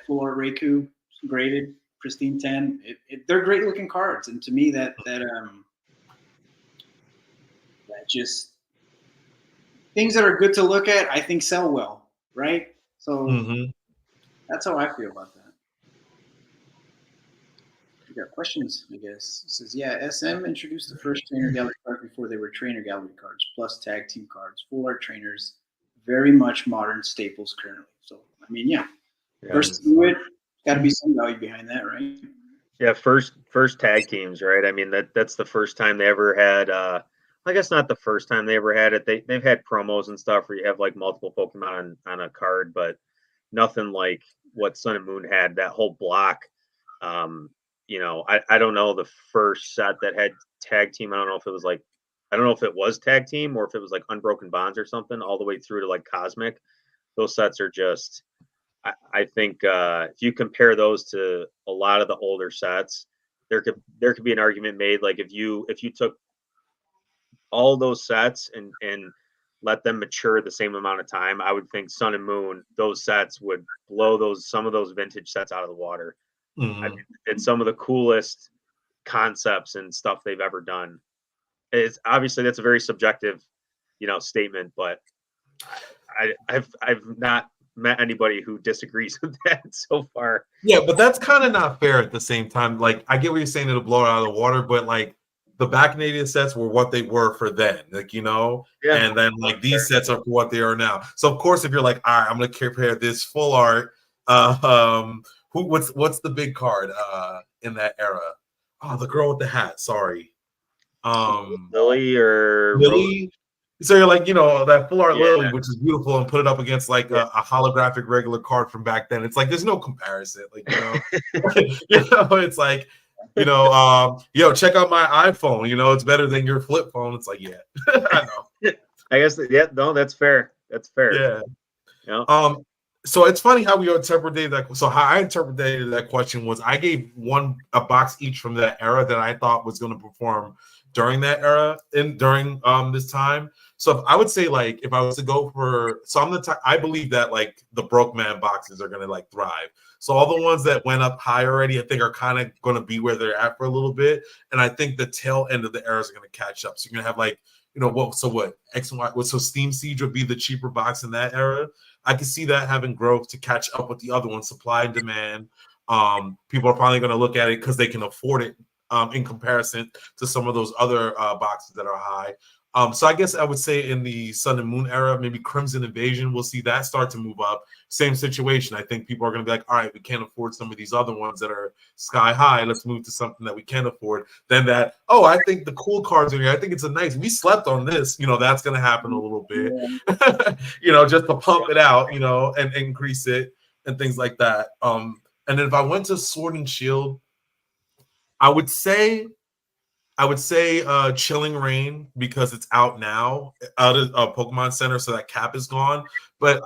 full art Raikou, graded, pristine 10. They're great looking cards, and to me that just things that are good to look at, I think sell well, right? So that's how I feel about that. We got questions, I guess. It says, yeah, SM introduced the first trainer gallery cards before they were trainer gallery cards, plus tag team cards, full art trainers, very much modern staples currently. So, I mean, first to do it, got to be some value behind that, right? Yeah, first tag teams, right? I mean, that's the first time they ever had. I guess not the first time they ever had it. They've had promos and stuff where you have like multiple Pokemon on a card, but nothing like what Sun and Moon had. That whole block. I don't know the first set that had tag team. I don't know if it was tag team or if it was like Unbroken Bonds or something, all the way through to like Cosmic. Those sets are just. I think if you compare those to a lot of the older sets, there could be an argument made, like if you took all those sets and let them mature the same amount of time, I would think Sun and Moon, those sets would blow some of those vintage sets out of the water. I mean, it's some of the coolest concepts and stuff they've ever done. It's obviously that's a very subjective, statement, but I've not met anybody who disagrees with that so far. Yeah, but that's kind of not fair at the same time. Like, I get what you're saying, it'll blow it out of the water, but like the backnated sets were what they were for then, and then like these sets are for what they are now. So of course, if you're like, all right, I'm gonna compare this full art, what's the big card in that era? Oh, the girl with the hat. Sorry, Lily. So you're like, that full art Lily, which is beautiful, and put it up against like a holographic regular card from back then. It's like there's no comparison. Like, it's like, check out my iPhone. It's better than your flip phone. It's like, I know. I guess, no, that's fair. That's fair. Yeah. So it's funny how we interpreted that. So how I interpreted that question was I gave a box each from that era that I thought was going to perform during that era and during this time. So I would say, like, if I was to go for, so I'm I believe that like the broke man boxes are going to like thrive. So all the ones that went up high already, I think are kind of going to be where they're at for a little bit. And I think the tail end of the eras are going to catch up. So you're going to have like, what X and Y. So Steam Siege would be the cheaper box in that era. I can see that having growth to catch up with the other ones, supply and demand. People are probably going to look at it because they can afford it in comparison to some of those other boxes that are high. So I guess I would say in the Sun and Moon era, maybe Crimson Invasion, we'll see that start to move up. Same situation. I think people are going to be like, all right, we can't afford some of these other ones that are sky high. Let's move to something that we can afford. Then I think the cool cards are here. I think it's we slept on this. That's going to happen a little bit, just to pump it out, and increase it and things like that. And then if I went to Sword and Shield, I would say Chilling Reign, because it's out now out of Pokemon Center, so that cap is gone. But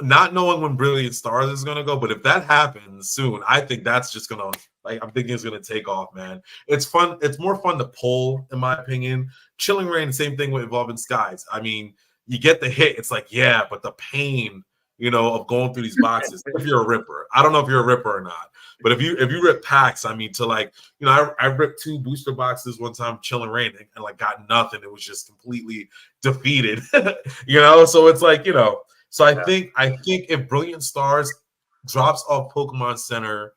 not knowing when Brilliant Stars is gonna go, but if that happens soon, I think that's just gonna I'm thinking it's gonna take off, man. It's fun. It's more fun to pull, in my opinion. Chilling Reign, same thing with Evolving Skies. I mean, you get the hit, it's like, yeah, but the pain, you know, of going through these boxes. If you're a ripper, I don't know if you're a ripper or not, but if you rip packs, I mean, to like, you know, I ripped 2 booster boxes one time, chilling rain, and like got nothing. It was just completely defeated, you know. So it's like, you know, so I think if Brilliant Stars drops off Pokemon Center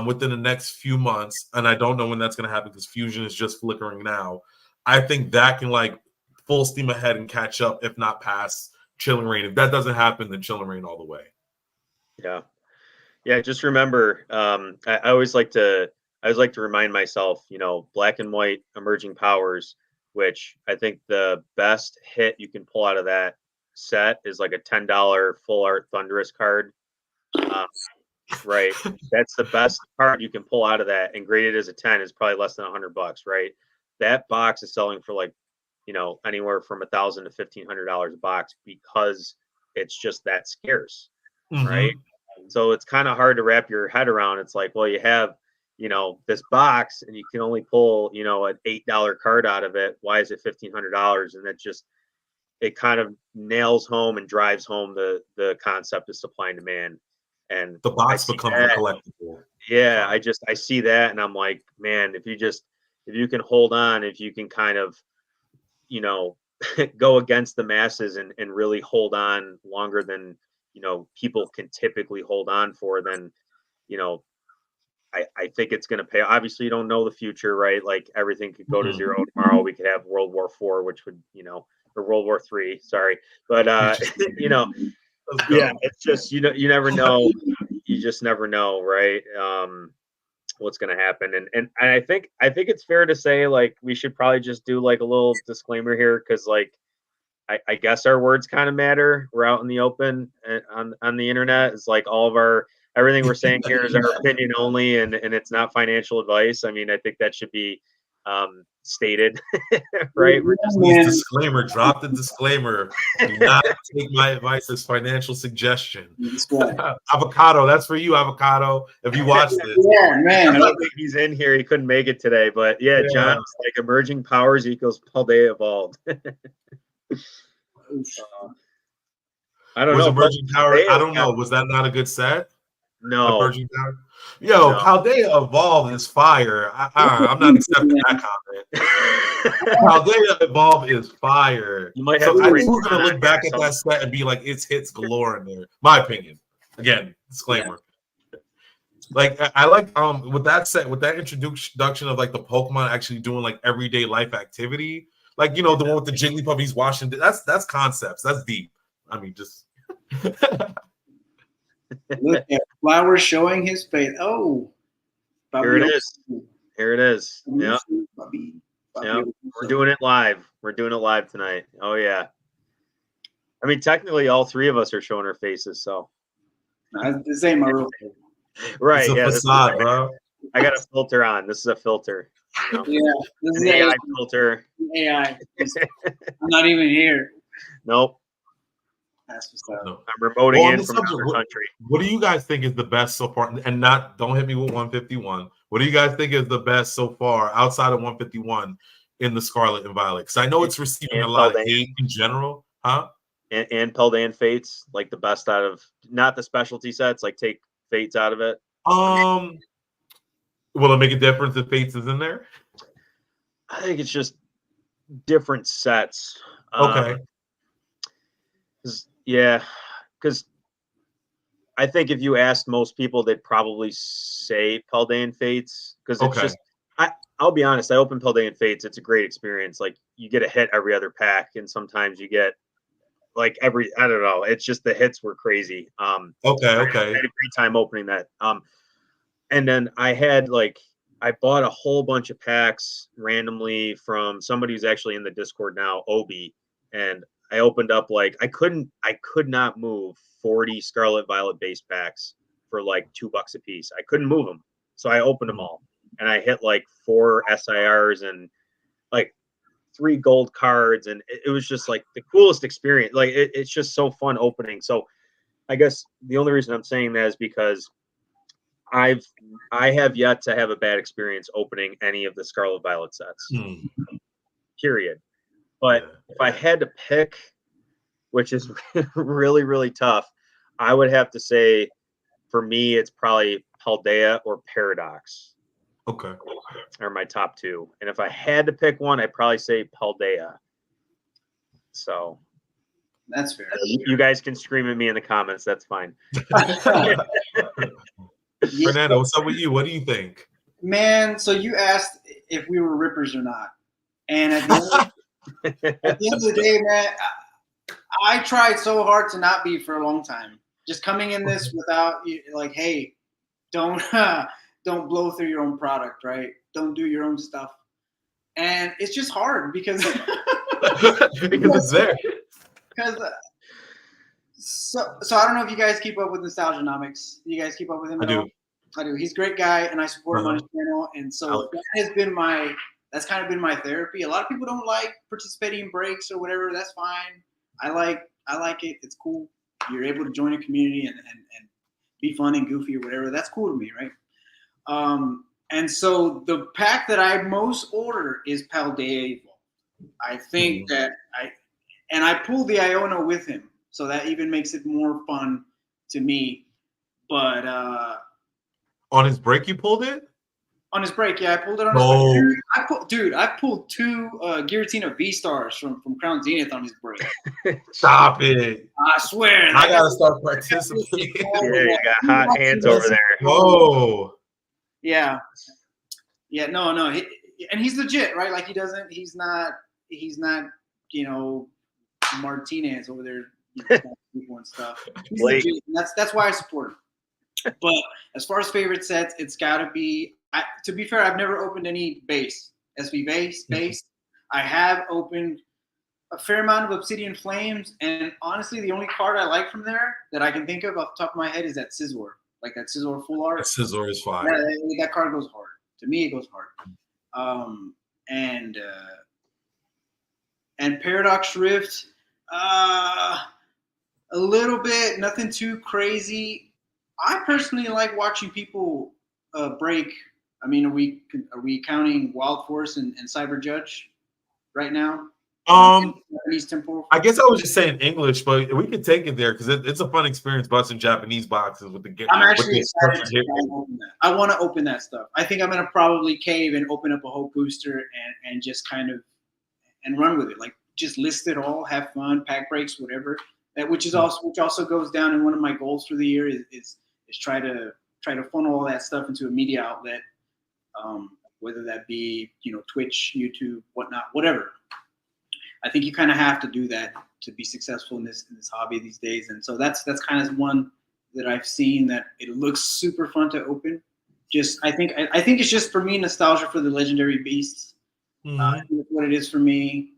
within the next few months, and I don't know when that's going to happen because Fusion is just flickering now, I think that can like full steam ahead and catch up, if not pass Chilling Rain. If that doesn't happen, then Chilling Rain all the way. Yeah. Just remember, I always like to remind myself, you know, Black and White Emerging Powers, which I think the best hit you can pull out of that set is like a $10 full art Thunderous card. Right. That's the best card you can pull out of that, and graded as a 10 is probably less than $100, right? That box is selling for like, you know, anywhere from $1,000 to $1,500 a box because it's just that scarce, right? So it's kind of hard to wrap your head around. It's like, well, you have, you know, this box and you can only pull, you know, an $8 card out of it. Why is it $1,500? And that just, it kind of nails home and drives home the concept of supply and demand. And the box becomes a collectible. Yeah, I see that, and I'm like, man, if you can hold on, if you can kind of, you know, go against the masses and really hold on longer than, you know, people can typically hold on for, then, you know, I think it's going to pay. Obviously, you don't know the future, right? Like everything could go to zero tomorrow. We could have World War IV, which would, you know, or World War III. Sorry, but you know, yeah, it's just, you know, you never know. You just never know, right? What's going to happen, and I think it's fair to say, like, we should probably just do like a little disclaimer here, because like I guess our words kind of matter. We're out in the open on the internet. It's like all of everything we're saying here is our opinion only, and it's not financial advice. I mean, I think that should be stated, right? We're just disclaimer. Drop the disclaimer. Do not take my advice as financial suggestion. Avocado, that's for you, Avocado. If you watch this, yeah, man. I don't think he's in here. He couldn't make it today, but yeah. John was like, emerging powers equals Paldea evolved. I don't know. Emerging Power, I don't know. Was that not a good set? No. Emerging Power? Yo, no. Paldea Evolved is fire. I'm not accepting that comment. Paldea Evolved is fire. You might have I think we're going to look back at that set and be like, it's hits galore in there. My opinion. Again, disclaimer. Yeah. Like, I like with that set, with that introduction of like the Pokemon actually doing like everyday life activity. Like, you know, the one with the Jigglypuff, he's washing. That's concepts. That's deep. I mean, just look at Flower showing his face. Oh, here it is. Here it is. Yeah. Yeah. We're doing it live. We're doing it live tonight. Oh yeah. I mean, technically, all three of us are showing our faces. So this ain't my real face. Right. It's a facade, bro. I got a filter on. This is a filter. You know? Yeah. This is an AI filter. AI. I'm not even here. Nope. No. I'm remoting in from another country. What do you guys think is the best so far? And don't hit me with 151. What do you guys think is the best so far outside of 151 in the Scarlet and Violet? Because I know it's receiving a lot of hate in general, huh? And Paldean Fates, like the best out of not the specialty sets, like take Fates out of it. Will it make a difference if Fates is in there? I think it's just different sets. Okay. Yeah, because I think if you asked most people, they'd probably say Paldean Fates, because it's just, I'll be honest, I opened Paldean Fates. It's a great experience. Like, you get a hit every other pack, and sometimes you get like I don't know. It's just the hits were crazy. Okay. I had a great time opening that. And then I bought a whole bunch of packs randomly from somebody who's actually in the Discord now, Obi, and I opened up I could not move 40 Scarlet Violet base packs for like $2 a piece. I couldn't move them. So I opened them all, and I hit like 4 SIRs and like 3 gold cards. And it was just like the coolest experience. Like it's just so fun opening. So I guess the only reason I'm saying that is because I have yet to have a bad experience opening any of the Scarlet Violet sets, period. But if I had to pick, which is really, really tough, I would have to say, for me, it's probably Paldea or Paradox Okay. are my top two. And if I had to pick one, I'd probably say Paldea. So That's fair. you guys can scream at me in the comments. That's fine. Fernando, what's up with you? What do you think? Man, so you asked if we were rippers or not. And at the end of the day, man, I tried so hard to not be for a long time. Just coming in this without like, hey, don't blow through your own product, right? Don't do your own stuff. And it's just hard because Because it's there. Because so I don't know if you guys keep up with Nostalgianomics. You guys keep up with him I at all? do. I do. He's a great guy, and I support him on his channel. And so that's kind of been my therapy. A lot of people don't like participating in breaks or whatever. That's fine. I like it. It's cool. You're able to join a community and be fun and goofy or whatever. That's cool to me, right? And so the pack that I most order is Paldea Evolved. I think that I pulled the Iona with him, so that even makes it more fun to me. But on his break, you pulled it? On his break, yeah, I pulled it on his break. I pulled two Giratina V-Stars from Crown Zenith on his break. Stop it. I swear. I got to start participating. Yeah, you got hot hands over there. Whoa. Yeah. Yeah, no. And he's legit, right? Like he's not, Martinez over there, people and stuff. He's legit, and that's why I support him. But as far as favorite sets, it's got to be. To be fair, I've never opened any base SV base. I have opened a fair amount of Obsidian Flames, and honestly, the only card I like from there that I can think of off the top of my head is that Scizor, like that Scizor full art. That Scizor is fine. Yeah, that card goes hard. To me, it goes hard. And Paradox Rift, a little bit, nothing too crazy. I personally like watching people break. I mean, are we counting Wild Force and Cyber Judge right now? I guess I was just saying English, but we could take it there because it's a fun experience busting Japanese boxes with the game. I'm actually excited to open that. I want to open that stuff. I think I'm gonna probably cave and open up a whole booster and just kind of and run with it. Like just list it all, have fun, pack breaks, whatever. Which also goes down in one of my goals for the year is try to funnel all that stuff into a media outlet, whether that be Twitch, YouTube, whatnot, whatever. I think you kind of have to do that to be successful in this hobby these days, and so that's kind of one that I've seen that it looks super fun to open. I think it's just for me nostalgia for the legendary beasts. That's what it is for me.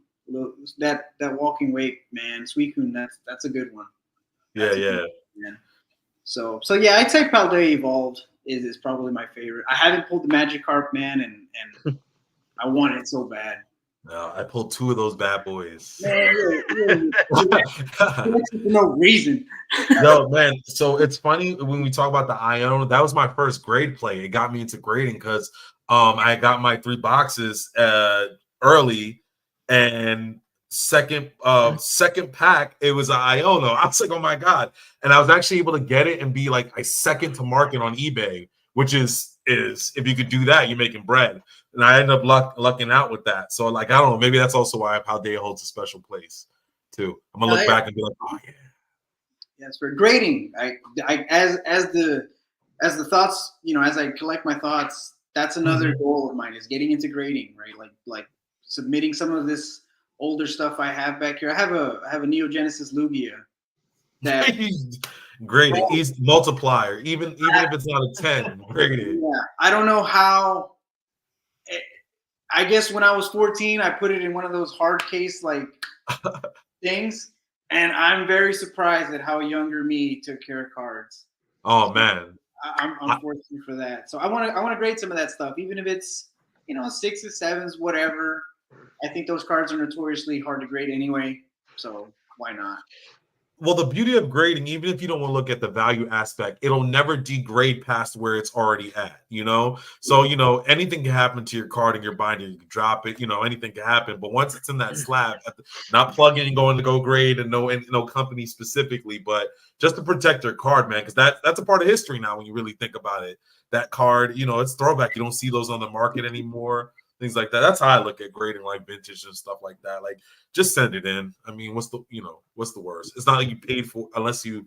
That walking wake, man, Suicune, that's a good one. Yeah. So yeah, I'd say Paldea Evolved is probably my favorite. I haven't pulled the Magikarp, man, and I want it so bad. No, I pulled two of those bad boys. Man, for no reason. No, man. So it's funny when we talk about the Iona. That was my first grade play. It got me into grading because I got my 3 boxes early, and second pack it was an Iona. I was like, oh my god! And I was actually able to get it and be like a second to market on eBay, which is if you could do that, you're making bread. And I ended up lucking out with that. So like I don't know, maybe that's also why Paldea holds a special place too. I'm gonna look back and be like, oh yeah. Yes, for grading. As the thoughts, as I collect my thoughts, that's another goal of mine is getting into grading, right? Like submitting some of this older stuff I have back here. I have a Neo Genesis Lugia that graded. He's multiplier, even if it's not a 10, graded. Yeah, I don't know how. I guess when I was 14, I put it in one of those hard case like things, and I'm very surprised at how younger me took care of cards. Oh man, I'm fortunate for that. So I want to grade some of that stuff, even if it's 6s, 7s, whatever. I think those cards are notoriously hard to grade anyway, so why not? Well, the beauty of grading, even if you don't want to look at the value aspect, it'll never degrade past where it's already at, you know? So, you know, anything can happen to your card and your binder. You can drop it, you know, anything can happen. But once it's in that slab, not plugging and going to go grade and no company specifically, but just to protect your card, man, because that's a part of history now when you really think about it. That card, you know, it's throwback. You don't see those on the market anymore, things like that. That's how I look at grading like vintage and stuff like that. Like, just send it in. I mean, what's the worst? It's not like you paid for unless you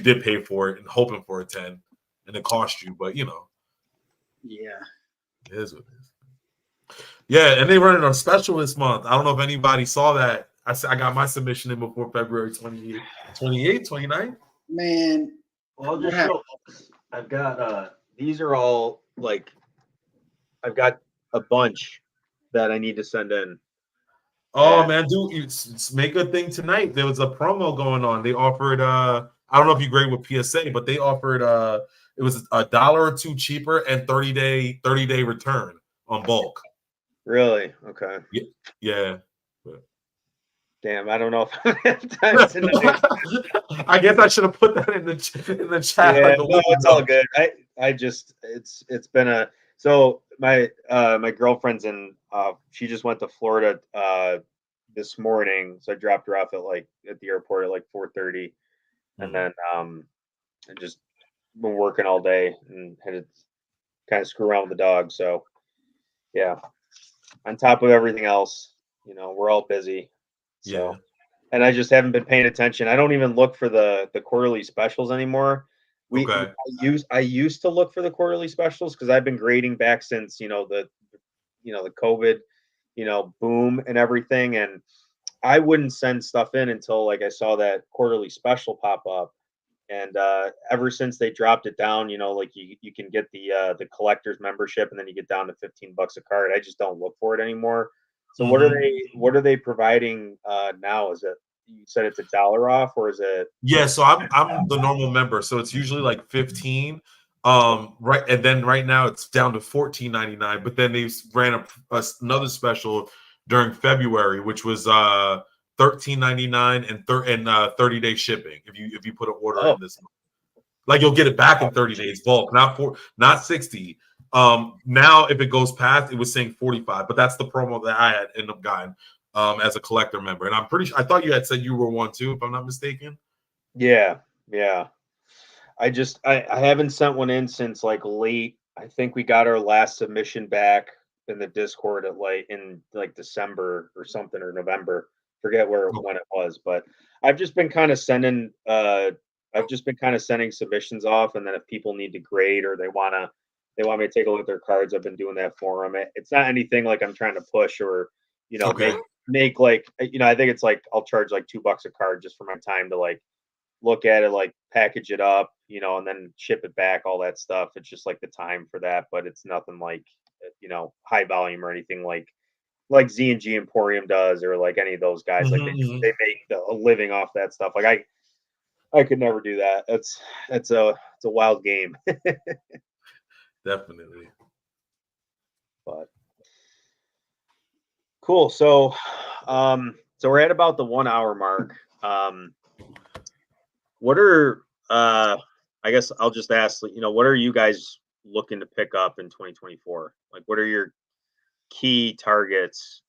did pay for it and hoping for a 10 and it cost you, but you know, Yeah. it is what it is. Yeah, and they running on special this month. I don't know if anybody saw that. I got my submission in before February 28th, 29th. Man, Well, I'll just show. I've got these are all like I've got a bunch that I need to send in. Oh man, dude, make a thing tonight. There was a promo going on. They offered I don't know if you grade with PSA, but they offered it was $1 or $2 cheaper and 30-day return on bulk. Really? Okay. Yeah. Damn, I don't know if I have time tonight. I guess I should have put that in the chat. Yeah, like no, it's all good. I just it's been a so my girlfriend's in she just went to Florida this morning, so I dropped her off at the airport at like 4:30, and then I just been working all day and had to kind of screw around with the dog. So yeah, on top of everything else, you know, we're all busy. So Yeah. and I just haven't been paying attention. I don't even look for the quarterly specials anymore. Okay. I used to look for the quarterly specials because I've been grading back since the COVID boom and everything, and I wouldn't send stuff in until like I saw that quarterly special pop up. And ever since they dropped it down, like you can get the collector's membership, and then you get down to $15 a card. I just don't look for it anymore. So what are they providing now? Is it, you said it's $1 off, or is it? Yeah, so I'm the normal member, so it's usually like 15. Right, and then right now it's down to $14.99. But then they ran another special during February, which was $13.99 and 30-day shipping if you put an order in this month. Like you'll get it back in 30 days bulk, not 60. Now if it goes past, it was saying 45, but that's the promo that I had ended up getting as a collector member. And I'm pretty sure I thought you had said you were one too, if I'm not mistaken. Yeah. I haven't sent one in since like late. I think we got our last submission back in the Discord at in December or something, or November. Forget when it was, but I've just been kind of sending submissions off, and then if people need to grade or they want me to take a look at their cards, I've been doing that for them. It's not anything like I'm trying to push or make like I think it's like I'll charge like $2 a card just for my time to like look at it, like package it up, and then ship it back, all that stuff. It's just like the time for that, but it's nothing like high volume or anything like Z&G Emporium does, or like any of those guys. Like they make a living off that stuff. Like I could never do that. It's a wild game. Definitely. But cool. So we're at about the 1 hour mark. What are I guess I'll just ask, what are you guys looking to pick up in 2024? Like, what are your key targets,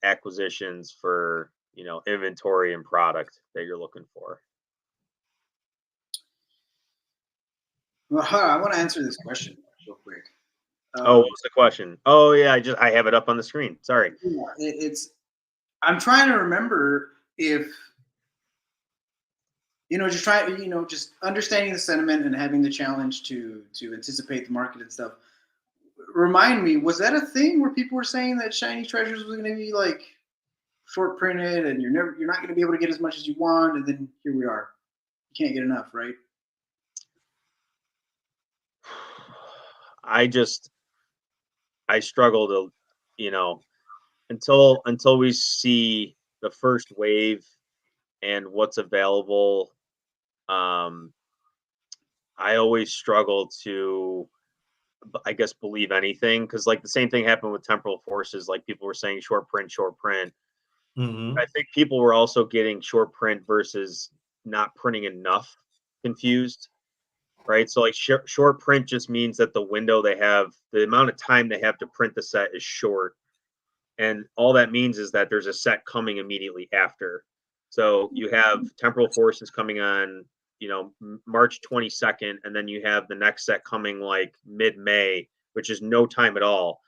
acquisitions for, inventory and product that you're looking for? Well, I want to answer this question real quick. What's the question? Oh yeah, I have it up on the screen. Sorry. I'm trying to remember if just understanding the sentiment and having the challenge to anticipate the market and stuff. Remind me, was that a thing where people were saying that shiny treasures was going to be like short printed and you're not going to be able to get as much as you want, and then here we are. You can't get enough, right? I struggle to, until we see the first wave and what's available. I always struggle to, I guess, believe anything, because like the same thing happened with Temporal Forces. Like people were saying short print, Mm-hmm. I think people were also getting short print versus not printing enough confused, right? So like short print just means that the window they have, the amount of time they have to print the set is short. And all that means is that there's a set coming immediately after. So you have temporal forces coming on, March 22nd, and then you have the next set coming like mid-May, which is no time at all.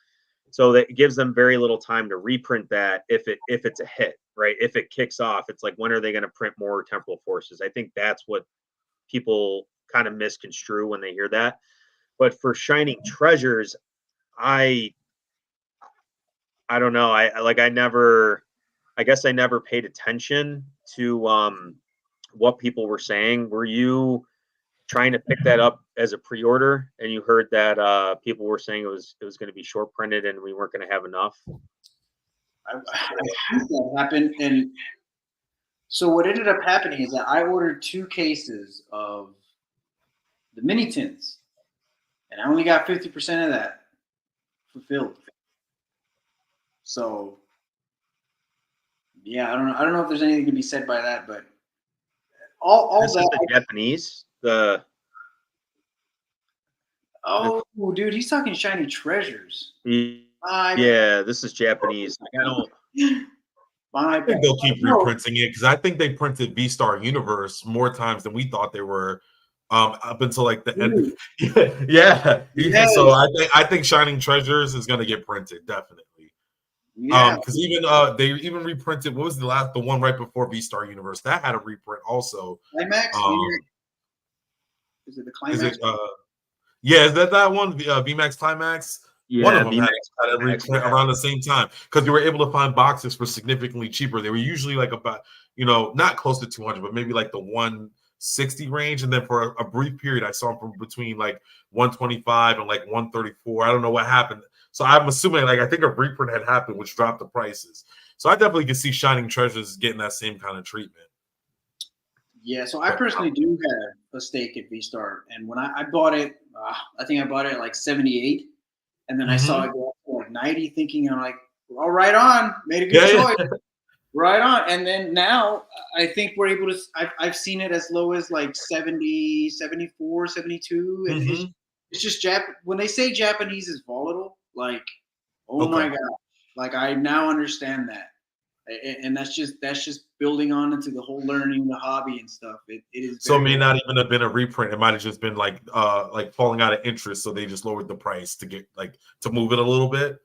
So that gives them very little time to reprint that if it's a hit, right? If it kicks off, it's like, when are they going to print more temporal forces? I think that's what people kind of misconstrue when they hear that. But for Shining Treasures, I don't know. I guess I never paid attention to what people were saying. Were you trying to pick that up as a pre-order and you heard that people were saying it was going to be short printed and we weren't going to have enough? I think that happened, and so what ended up happening is that I ordered 2 cases of the mini tins, and I only got 50% of that fulfilled. So yeah, I don't know if there's anything to be said by that, but all This is that. the Japanese. Dude, he's talking Shiny Treasures. Yeah, this is Japanese. I don't. I think they'll keep reprinting it because I think they printed V-Star Universe more times than we thought they were, up until like the end. Yeah. So I think Shining Treasures is gonna get printed definitely. Yeah. Because even they even reprinted, what was the one right before V-Star Universe that had a reprint also. Climax. Is it the Climax? Is it? Yeah, is that one? VMAX Climax. Yeah, one of them VMAX had a reprint around the same time because you were able to find boxes for significantly cheaper. They were usually like about, not close to 200, but maybe like the 160 range. And then for a brief period, I saw them from between like 125 and like 134. I don't know what happened. So I'm assuming, like, I think a reprint had happened, which dropped the prices. So I definitely can see Shining Treasures getting that same kind of treatment. Yeah, so I personally do have a stake at V-Star, and when I bought it, I think I bought it at like 78, and then I saw it go up to like 90, thinking I'm like, well, right on, made a good choice. Yeah. Right on. And then now I think we're able to, I've seen it as low as like 70, 74, 72. And it's just when they say Japanese is volatile, like, my God, like I now understand that. And that's just building on into the whole learning the hobby and stuff. It is. So it may not even have been a reprint. It might have just been like falling out of interest. So they just lowered the price to get to move it a little bit.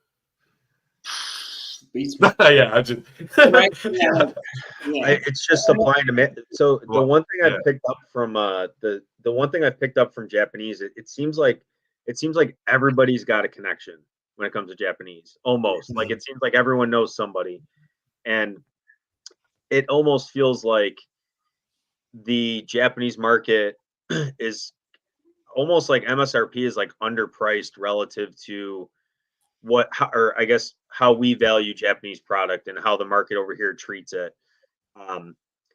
Yeah, I just it's just supply and demand. So the one thing I picked up from the one thing I picked up from Japanese, it seems like everybody's got a connection when it comes to Japanese. Almost like it seems like everyone knows somebody. And it almost feels like the Japanese market is almost like MSRP is like underpriced relative to how we value Japanese product and how the market over here treats it.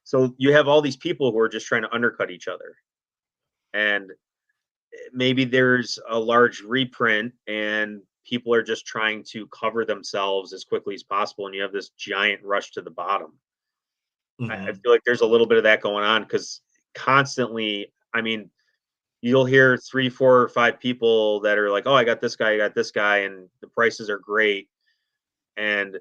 So you have all these people who are just trying to undercut each other. And maybe there's a large reprint and people are just trying to cover themselves as quickly as possible, and you have this giant rush to the bottom. I feel like there's a little bit of that going on because constantly, I mean, you'll hear 3, 4, or 5 people that are like, "Oh, I got this guy, and the prices are great," and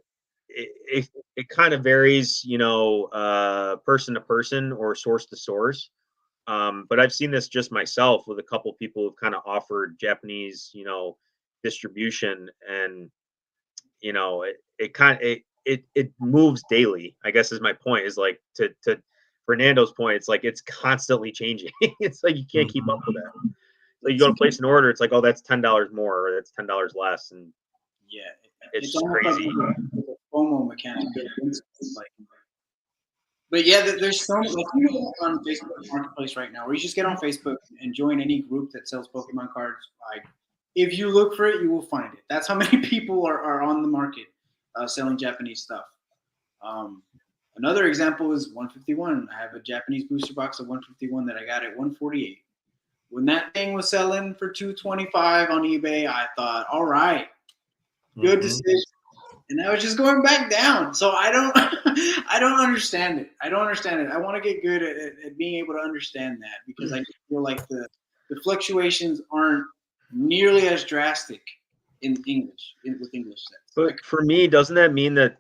it kind of varies, person to person or source to source. But I've seen this just myself with a couple people who've kind of offered Japanese, distribution, and it moves daily, I guess is my point, is like to Fernando's point, it's like it's constantly changing. It's like you can't keep up with that. So you go to place an order, it's like, oh, that's $10 more or that's $10 less, and it's just crazy. Like a FOMO mechanic. But yeah, there's so much. Like, you go on Facebook Marketplace right now, or you just get on Facebook and join any group that sells Pokemon cards. Like, if you look for it, you will find it. That's how many people are on the market selling Japanese stuff. Another example is 151. I have a Japanese booster box of 151 that I got at 148. When that thing was selling for $225 on eBay, I thought, all right, good decision. and now it's just going back down. So I don't, I don't understand it. I don't understand it. I want to get good at being able to understand that, because I feel like the fluctuations aren't nearly as drastic in English with English sets. But for me, doesn't that mean that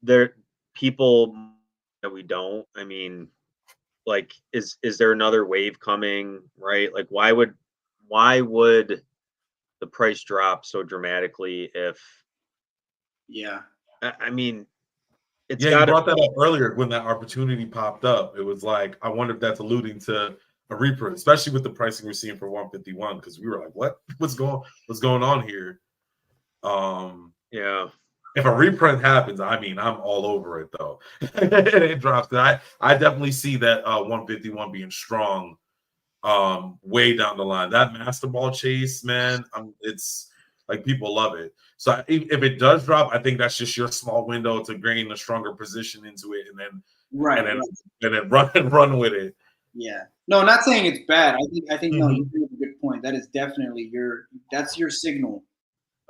there people that we don't? I mean, like, is there another wave coming? Right? Like, why would the price drop so dramatically if? Yeah. I mean, it's Yeah, you got brought that up earlier when that opportunity popped up. It was like, I wonder if that's alluding to a reprint, especially with the pricing we're seeing for 151, because we were like, what? What's going on here? Yeah. If a reprint happens, I mean, I'm all over it though. It drops. I definitely see that 151 being strong way down the line. That master ball chase, man, it's like people love it. So if it does drop, I think that's just your small window to gain a stronger position into it, and then run with it. Yeah. No, not saying it's bad. I think no, you have a good point. That is definitely that's your signal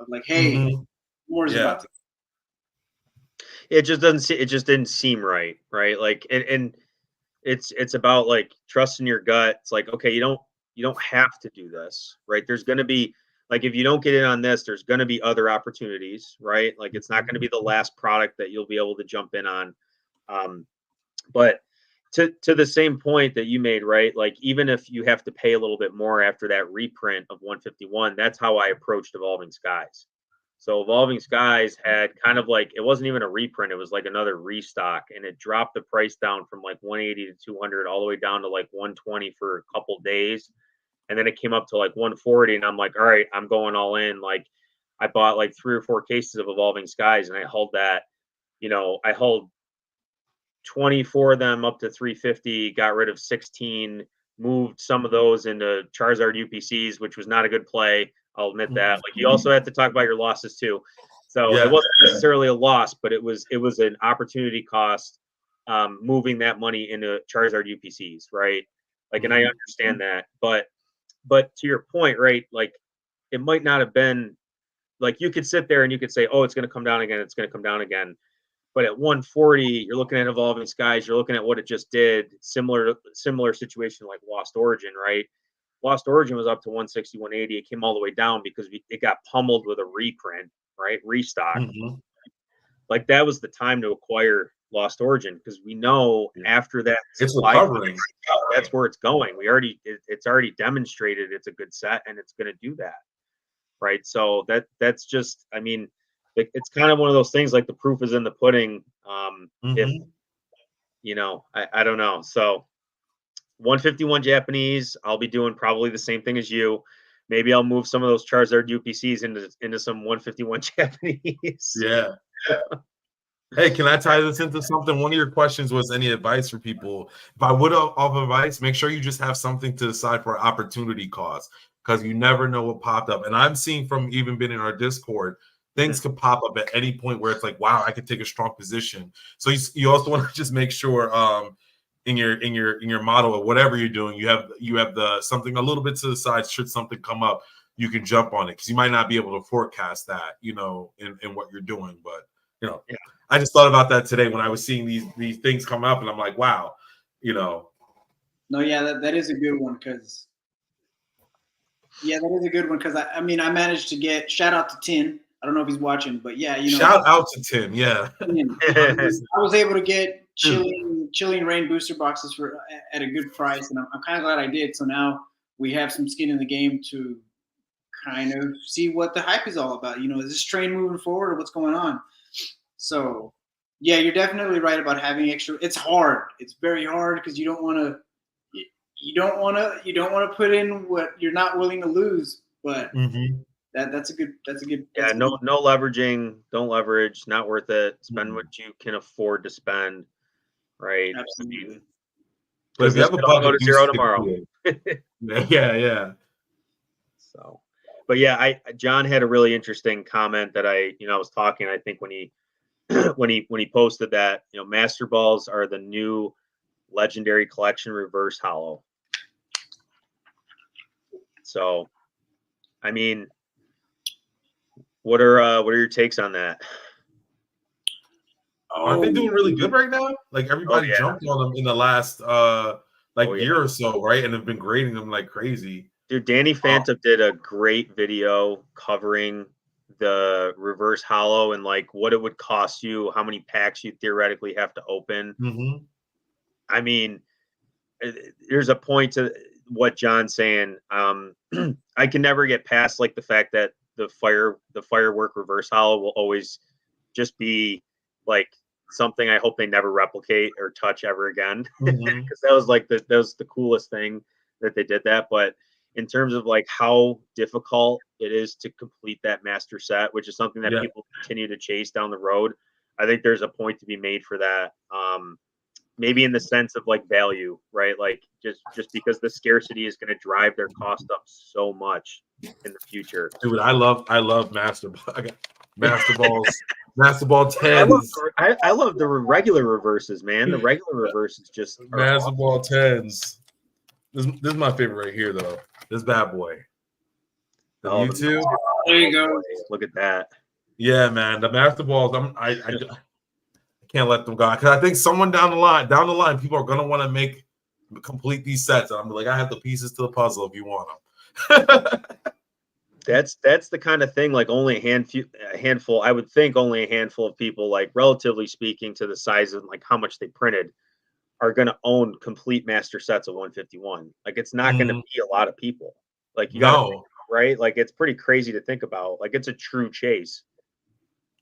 of like, hey, more is about to. It just didn't seem right, right? Like, and it's about like trusting your gut. It's like, okay, you don't have to do this, right? There's going to be, like, if you don't get in on this, there's going to be other opportunities, right? Like, it's not going to be the last product that you'll be able to jump in on. But to the same point that you made, right? Like, even if you have to pay a little bit more after that reprint of 151, that's how I approached Evolving Skies. So Evolving Skies had kind of like, it wasn't even a reprint, it was like another restock, and it dropped the price down from like 180 to 200 all the way down to like 120 for a couple days. And then it came up to like 140, and I'm like, all right, I'm going all in. Like, I bought like 3 or 4 cases of Evolving Skies, and I held that, I held 24 of them up to 350, got rid of 16, moved some of those into Charizard UPCs, which was not a good play. I'll admit that. Like, you also have to talk about your losses too. So it wasn't necessarily a loss, but it was an opportunity cost, moving that money into Charizard UPCs, right? Like, and I understand that, but to your point, right? Like, it might not have been, like, you could sit there and you could say, oh, it's going to come down again. It's going to come down again. But at 140, you're looking at Evolving Skies. You're looking at what it just did. Similar situation like Lost Origin, right? Lost Origin was up to 160, 180. It came all the way down because it got pummeled with a reprint, right? Restock. Like, that was the time to acquire Lost Origin, because we know after that it's recovering. That's where it's going. It's already demonstrated it's a good set, and it's going to do that, right? So that's just, I mean, it's kind of one of those things, like, the proof is in the pudding. If I don't know. So 151 Japanese, I'll be doing probably the same thing as you. Maybe I'll move some of those Charizard UPCs into some 151 Japanese. Yeah. Hey, can I tie this into something? One of your questions was any advice for people. If I would offer advice, make sure you just have something to decide for opportunity cost, because you never know what popped up. And I'm seeing from even being in our Discord, things could pop up at any point where it's like, wow, I could take a strong position. So you also want to just make sure in your model or whatever you're doing, you have the something a little bit to the side. Should something come up, you can jump on it, because you might not be able to forecast that, in what you're doing. But I just thought about that today when I was seeing these things come up, and I'm like, wow, No, yeah, that is a good one, because I mean, I managed to get, shout out to Tin. I don't know if he's watching, but yeah, shout out to Tim. Yeah, I was able to get Chilling Rain booster boxes at a good price, and I'm kind of glad I did. So now we have some skin in the game to kind of see what the hype is all about. Is this train moving forward, or what's going on? So yeah, you're definitely right about having extra. It's hard. It's very hard, because you don't want to put in what you're not willing to lose, but. That's a good. Yeah, no leveraging. Don't leverage. Not worth it. Spend what you can afford to spend. Right. Absolutely. But if you have a budget, go to zero tomorrow. Yeah. So, but yeah, John had a really interesting comment that I was talking. I think when he when he posted that, Master Balls are the new Legendary Collection reverse hollow. So, I mean, what are your takes on that? Aren't they doing really good right now? Like everybody yeah. jumped on them in the last year or so, right? And have been grading them like crazy. Dude, Danny Phantom did a great video covering the reverse hollow and like what it would cost you, how many packs you theoretically have to open. Mm-hmm. I mean, there's a point to what John's saying. I can never get past like the fact that the firework reverse hollow will always just be like something I hope they never replicate or touch ever again. Because that was like that was the coolest thing that they did that. But in terms of like how difficult it is to complete that master set, which is something that people continue to chase down the road, I think there's a point to be made for that. Maybe in the sense of like value, right? Like just because the scarcity is going to drive their cost up so much in the future. Dude, I love master balls, master ball 10s. I love the regular reverses, man. The regular reverses just master ball 10s. This is my favorite right here, though. This bad boy. The YouTube. There you go. Look at that. Yeah, man. The master balls. I can't let them go because I think someone down the line, people are gonna want to complete these sets. And I'm like, I have the pieces to the puzzle if you want them. That's the kind of thing. Like only a handful. I would think only a handful of people, like relatively speaking to the size of like how much they printed, are gonna own complete master sets of 151. Like it's not gonna be a lot of people. Like you got right. Like it's pretty crazy to think about. Like it's a true chase.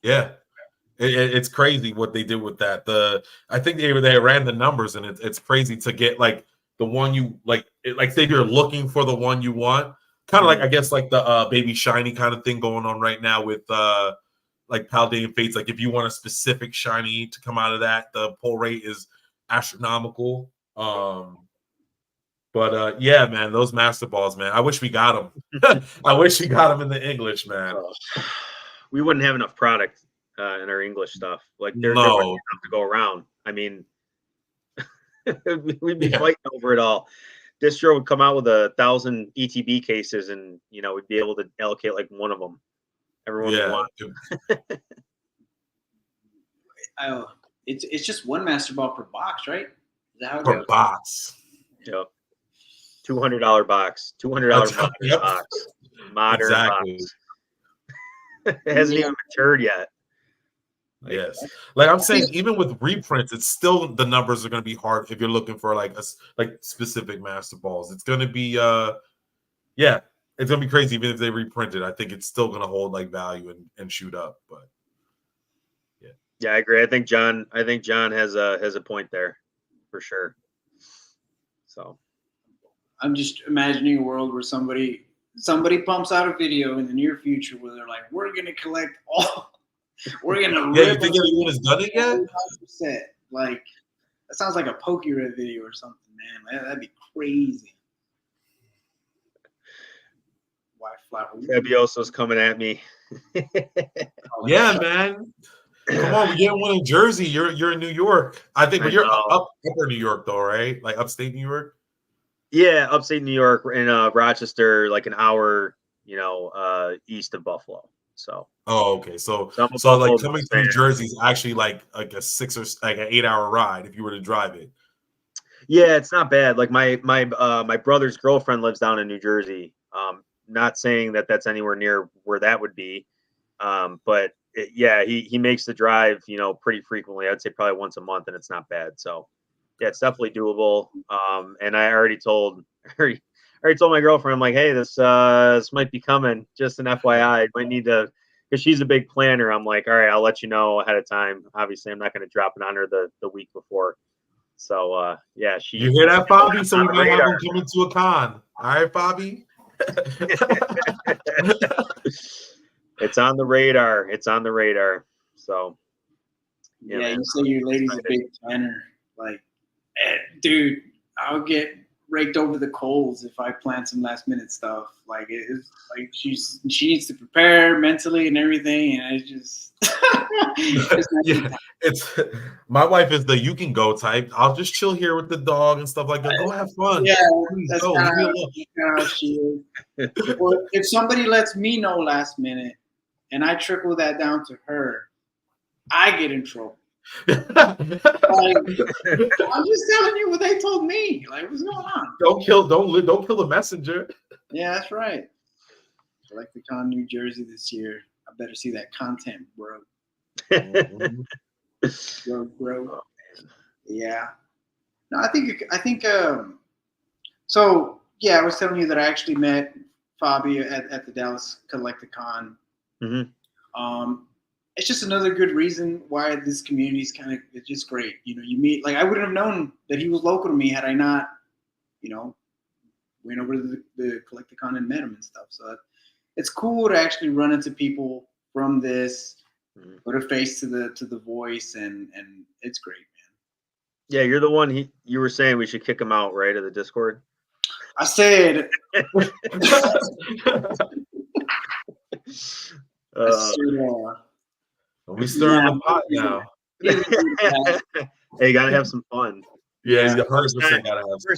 Yeah. It's crazy what they did with that. I think they ran the numbers, and it's crazy to get like the one you like. Say you're looking for the one you want, kind of like I guess like the baby shiny kind of thing going on right now with like Paldean Fates. Like if you want a specific shiny to come out of that, the pull rate is astronomical. But yeah, man, those master balls, man. I wish we got them. I wish we got them in the English, man. We wouldn't have enough product. In our English stuff, like there wouldn't have to go around. I mean, we'd be fighting over it all. Distro would come out with 1,000 ETB cases, and we'd be able to allocate like one of them. Everyone would want. It's just one master ball per box, right? Is that how it goes? Box. Yep. $200 box. $200 box. Modern box. It hasn't even matured yet. Yes, like I'm saying, even with reprints, it's still the numbers are going to be hard if you're looking for like specific master balls. It's going to be it's going to be crazy even if they reprint it. I think it's still going to hold like value and shoot up. But yeah, I agree. I think John has a point there for sure. So I'm just imagining a world where somebody pumps out a video in the near future where they're like, we're going to collect all. We're gonna. Yeah, you think everyone has done it yet? Like that sounds like a PokeRed video or something, man. That'd be crazy. White flower. Fabioso's coming at me. Yeah, man. Come on, we get one in Jersey. You're in New York. I think you're upper New York though, right? Like upstate New York. Yeah, upstate New York in Rochester, like an hour, east of Buffalo. So. Oh, okay. So like coming to New Jersey is actually like a 6 or like an 8 hour ride if you were to drive it. Yeah, it's not bad. Like my brother's girlfriend lives down in New Jersey. Not saying that that's anywhere near where that would be, but he makes the drive, pretty frequently. I'd say probably once a month, and it's not bad. So yeah, it's definitely doable. And I already told my girlfriend, I'm like, hey, this might be coming. Just an FYI, might need to, because she's a big planner. I'm like, all right, I'll let you know ahead of time. Obviously, I'm not going to drop it on her the week before. So she. You hear that, Bobby? So we might have him coming to a con. All right, Bobby. It's on the radar. It's on the radar. So. Yeah, you say your lady's a big planner. Like, dude, I'll get raked over the coals if I plan some last minute stuff. Like it's like she needs to prepare mentally and everything, and it's just it's my wife is the you can go type. I'll just chill here with the dog and stuff like that. Go have fun. Yeah, that's how she is. Or if somebody lets me know last minute and I trickle that down to her, I get in trouble. Like, I'm just telling you what they told me. Like, what's going on? Don't kill the messenger. Yeah, that's right. Collecticon New Jersey this year. I better see that content, bro. Bro. Yeah. No, I think. So yeah, I was telling you that I actually met Fabi at the Dallas Collecticon. Mm-hmm. It's just another good reason why this community is it's just great. You know, you meet, like, I wouldn't have known that he was local to me had I not, went over to the Collecticon and met him and stuff. So it's cool to actually run into people from this, put a face to the voice, and it's great, man. Yeah, you're the one you were saying we should kick him out, right, of the Discord? I said we stirring the pot now. Hey, you gotta have some fun. Yeah, first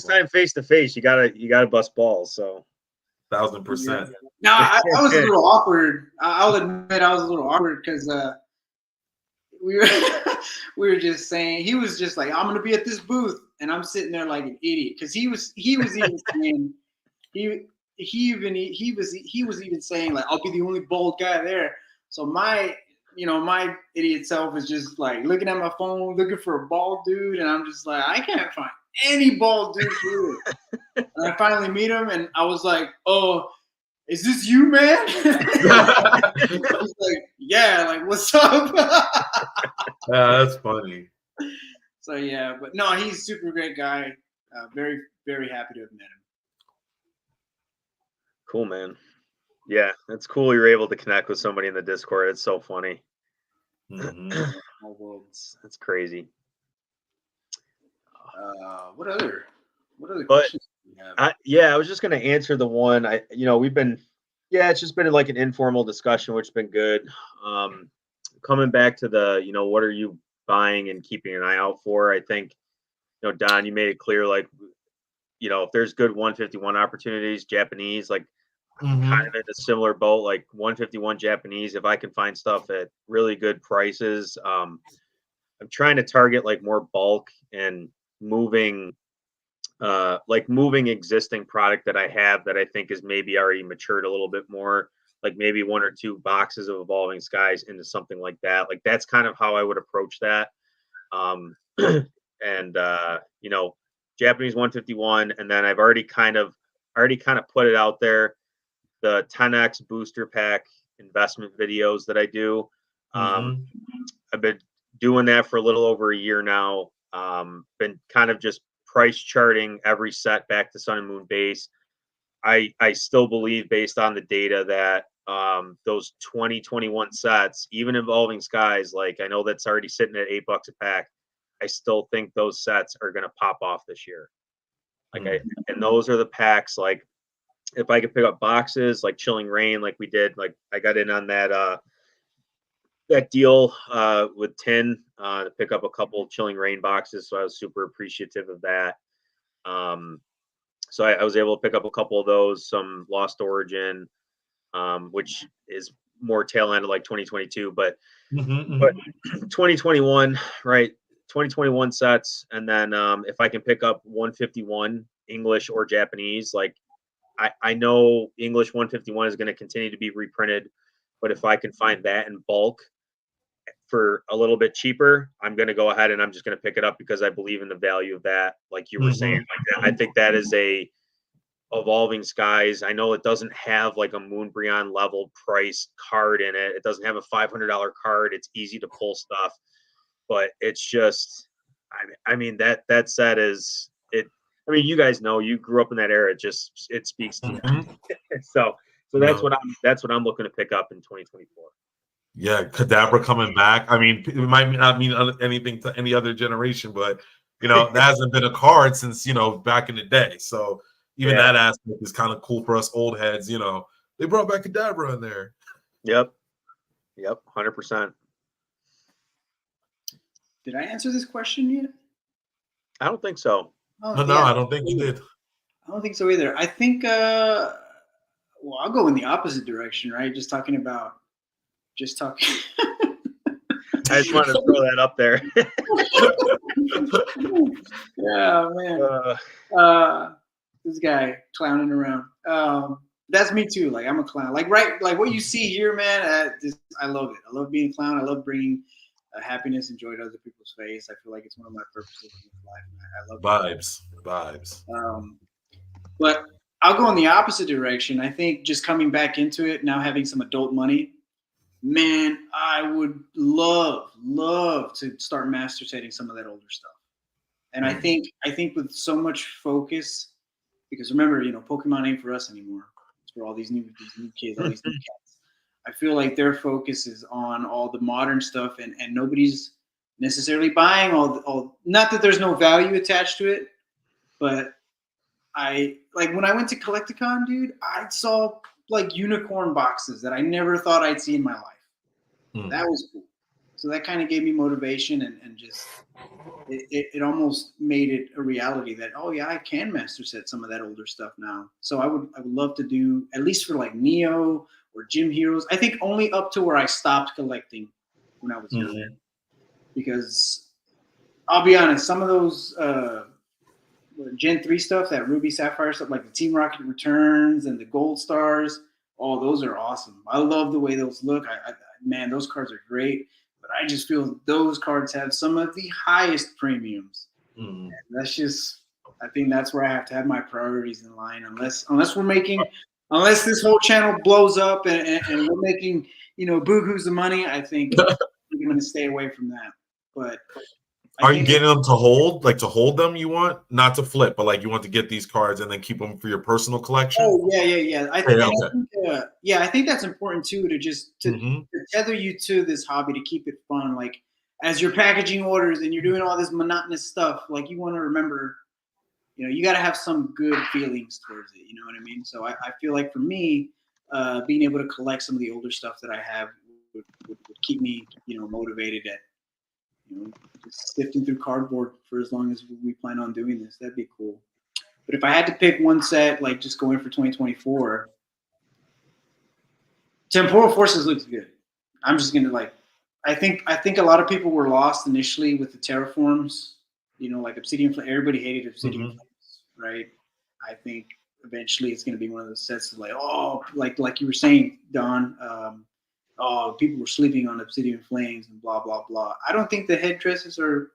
time face to face, you gotta bust balls. So 1000%. No, I was a little awkward. I'll admit I was a little awkward because we were just saying, he was just like, I'm gonna be at this booth, and I'm sitting there like an idiot because he was even saying he was even saying, like, I'll be the only bald guy there. So my idiot self is just like looking at my phone, looking for a bald dude, and I'm just like, I can't find any bald dude here. And I finally meet him, and I was like, oh, is this you, man? I was like, yeah, like, what's up? Yeah, that's funny. So yeah, but no, he's a super great guy. Very, very happy to have met him. Cool, man. Yeah, it's cool you're able to connect with somebody in the Discord. It's so funny. That's crazy. What other questions do you have? I was just gonna answer the one. It's just been like an informal discussion, which has been good. Coming back to the, what are you buying and keeping an eye out for? I think, Don, you made it clear, like, if there's good 151 opportunities, Japanese, like, kind of in a similar boat, like 151 Japanese. If I can find stuff at really good prices, I'm trying to target like more bulk and moving existing product that I have that I think is maybe already matured a little bit more, like maybe 1 or 2 boxes of Evolving Skies into something like that. Like, that's kind of how I would approach that. Japanese 151, and then I've already kind of put it out there, the 10x booster pack investment videos that I do. I've been doing that for a little over a year now. Been kind of just price charting every set back to Sun and Moon base. I still believe, based on the data, that those 2021 sets, even Evolving Skies, like, I know that's already sitting at $8 a pack. I still think those sets are going to pop off this year. And those are the packs. Like, if I could pick up boxes like Chilling Reign, like we did, like I got in on that deal with Tin to pick up a couple Chilling Reign boxes, so I was super appreciative of that. So I was able to pick up a couple of those, some Lost Origin, which is more tail end of like 2022, but 2021, right? 2021 sets, and then if I can pick up 151 English or Japanese, like I know English 151 is going to continue to be reprinted, but if I can find that in bulk for a little bit cheaper, I'm going to go ahead and I'm just going to pick it up because I believe in the value of that. Like you were saying, like, I think that is a Evolving Skies. I know it doesn't have like a Moonbryon level price card in it. It doesn't have a $500 card. It's easy to pull stuff, but it's just, I mean, that set is it. I mean, you guys know, you grew up in that era. It speaks to you. So that's what I'm looking to pick up in 2024. Yeah, Kadabra coming back. I mean, it might not mean anything to any other generation, but that hasn't been a card since back in the day. So even that aspect is kind of cool for us old heads. They brought back Kadabra in there. Yep, 100%. Did I answer this question yet? I don't think so. No, I don't think you did. I don't think so either. I think, I'll go in the opposite direction, right? Just talking. I just wanted to throw that up there. Yeah, man. This guy clowning around. That's me too. Like I'm a clown. Like like what you see here, man. I love it. I love being a clown. I love bringing happiness and joy to other people's face. I feel like it's one of my purposes in life. I love vibes. But I'll go in the opposite direction. I think just coming back into it now, having some adult money, man, I would love to start master setting some of that older stuff. And I think with so much focus, because remember, Pokemon ain't for us anymore. It's for all these new kids, all these new cats. I feel like their focus is on all the modern stuff, and nobody's necessarily buying all. Not that there's no value attached to it, but when I went to Collecticon, dude, I saw like unicorn boxes that I never thought I'd see in my life. That was cool. So that kind of gave me motivation and just it almost made it a reality that, oh yeah, I can master set some of that older stuff now. So I would love to do, at least for like Neo or Gym Heroes. I think only up to where I stopped collecting when I was younger. Because I'll be honest, some of those Gen 3 stuff, that Ruby Sapphire stuff, like the Team Rocket Returns and the Gold Stars, oh, those are awesome. I love the way those look. Man, those cards are great. But I just feel those cards have some of the highest premiums. That's just, I think that's where I have to have my priorities in line. Unless this whole channel blows up and we're making, boo-hoos of money, I think I'm going to stay away from that. But are you getting them to hold? Like to hold them, you want? Not to flip, but like you want to get these cards and then keep them for your personal collection? Oh, yeah. I think that's important too, to tether you to this hobby, to keep it fun. Like as you're packaging orders and you're doing all this monotonous stuff, like you want to remember, you got to have some good feelings towards it. You know what I mean? So I feel like for me, being able to collect some of the older stuff that I have would keep me, motivated at, just sifting through cardboard for as long as we plan on doing this. That'd be cool. But if I had to pick one set, like just going for 2024, Temporal Forces looks good. I'm just gonna I think a lot of people were lost initially with the terraforms. Like Obsidian Flame. Everybody hated Obsidian Flames, right? I think eventually it's gonna be one of those sets of like you were saying, Don. People were sleeping on Obsidian Flames and blah blah blah. I don't think the headdresses are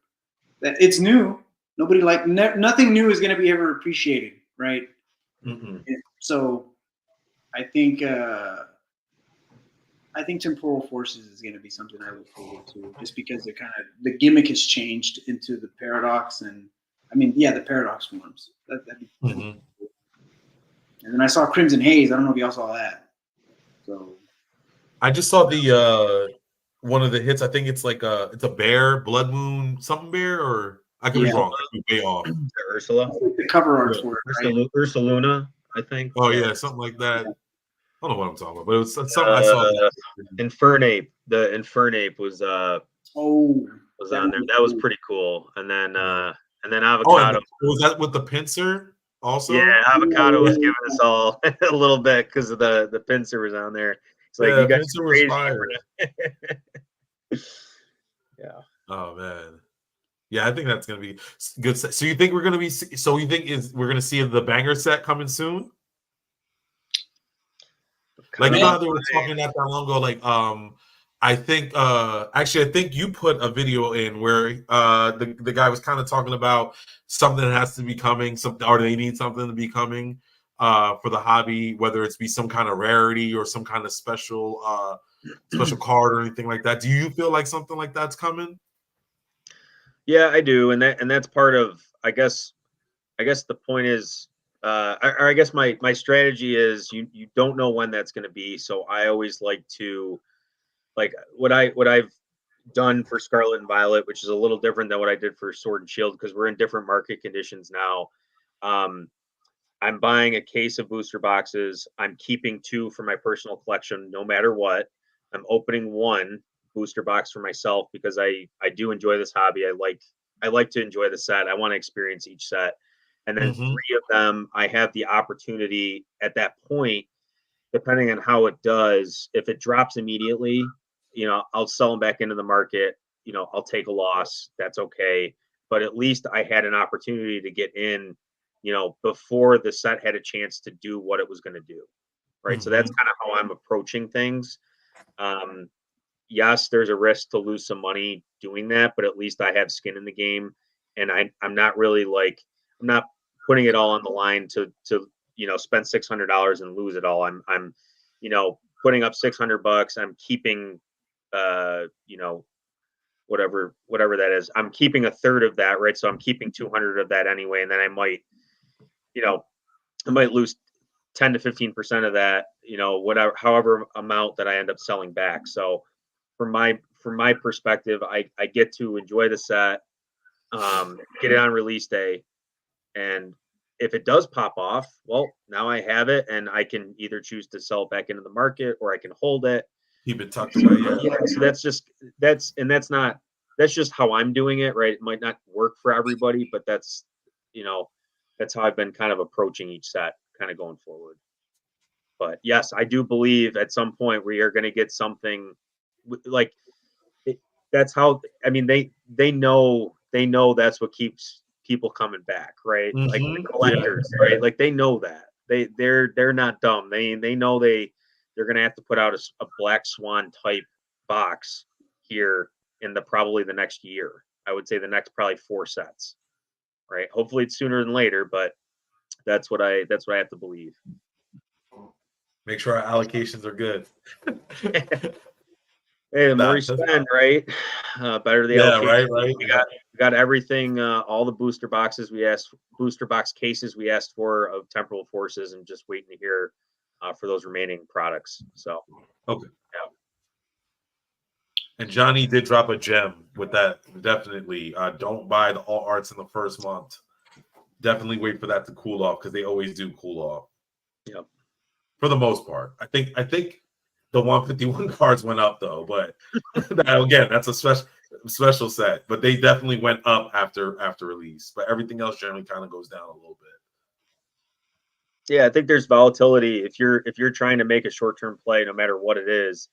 that. It's new. Nobody nothing new is going to be ever appreciated, right? So I think Temporal Forces is going to be something I look forward to, just because the gimmick has changed into the Paradox, and the Paradox forms. That'd be cool. And then I saw Crimson Haze. I don't know if y'all saw that. So I just saw the one of the hits. I think it's like it's a bear, Blood Moon, something bear, or I could be wrong. I could be way off. Ursula. The cover art for it, right? Ursaluna, I think. Oh yeah, something like that. I don't know what I'm talking about, but it was something I saw. Infernape. The Infernape was on there. That was pretty cool. And then Avocado. Was that with the pincer also? Yeah, Avocado was giving us all a little bit because of the pincer was on there. It's like you guys are crazy. Yeah. Oh man. Yeah, I think that's gonna be good. So you think we're gonna be? So you think we're gonna see the banger set coming soon? Like they were talking not that long ago. Like I think actually I think you put a video in where the guy was kind of talking about something that has to be coming, or they need something to be coming for the hobby, whether it's be some kind of rarity or some kind of special card or anything like that. Do you feel like something like that's coming? Yeah, I do, and that's part of. I guess the point is, I guess my strategy is you don't know when that's going to be, so I always like to, like what I've done for Scarlet and Violet, which is a little different than what I did for Sword and Shield because we're in different market conditions now. I'm buying a case of booster boxes. I'm keeping 2 for my personal collection, no matter what. I'm opening 1 booster box for myself because I do enjoy this hobby. I like to enjoy the set. I want to experience each set. And then 3 of them, I have the opportunity at that point, depending on how it does, if it drops immediately, I'll sell them back into the market. I'll take a loss. That's okay. But at least I had an opportunity to get in, before the set had a chance to do what it was going to do. Right. So that's kind of how I'm approaching things. Yes, there's a risk to lose some money doing that, but at least I have skin in the game. And I'm not really I'm not putting it all on the line to spend $600 and lose it all. I'm putting up $600. I'm keeping, whatever that is. I'm keeping a third of that, right? So I'm keeping 200 of that anyway. And then I might lose 10 to 15% of that, however amount that I end up selling back. So from my perspective, I get to enjoy the set, get it on release day. And if it does pop off, well, now I have it and I can either choose to sell it back into the market or I can hold it. Keep it tucked away. Yeah. So that's just how I'm doing it, right? It might not work for everybody, but that's how I've been kind of approaching each set kind of going forward. But yes, I do believe at some point we are going to get something that's how, they know that's what keeps people coming back, right? Like the collectors, right? Like they know that they're not dumb. They know they're going to have to put out a black swan type box here in probably the next year. I would say the next probably 4 sets, right? Hopefully it's sooner than later, but that's what I have to believe. Make sure our allocations are good. Hey, the more you spend, right? Better the allocation. Right. We got everything, all the booster box cases we asked for of Temporal Forces, and just waiting to hear for those remaining products. So okay. Yeah. And Johnny did drop a gem with that. Definitely, don't buy the all arts in the first month. Definitely wait for that to cool off, because they always do cool off. Yep. For the most part, I think the 151 cards went up though, but again, that's a special set. But they definitely went up after release. But everything else generally kind of goes down a little bit. Yeah, I think there's volatility if you're trying to make a short-term play, no matter what it is.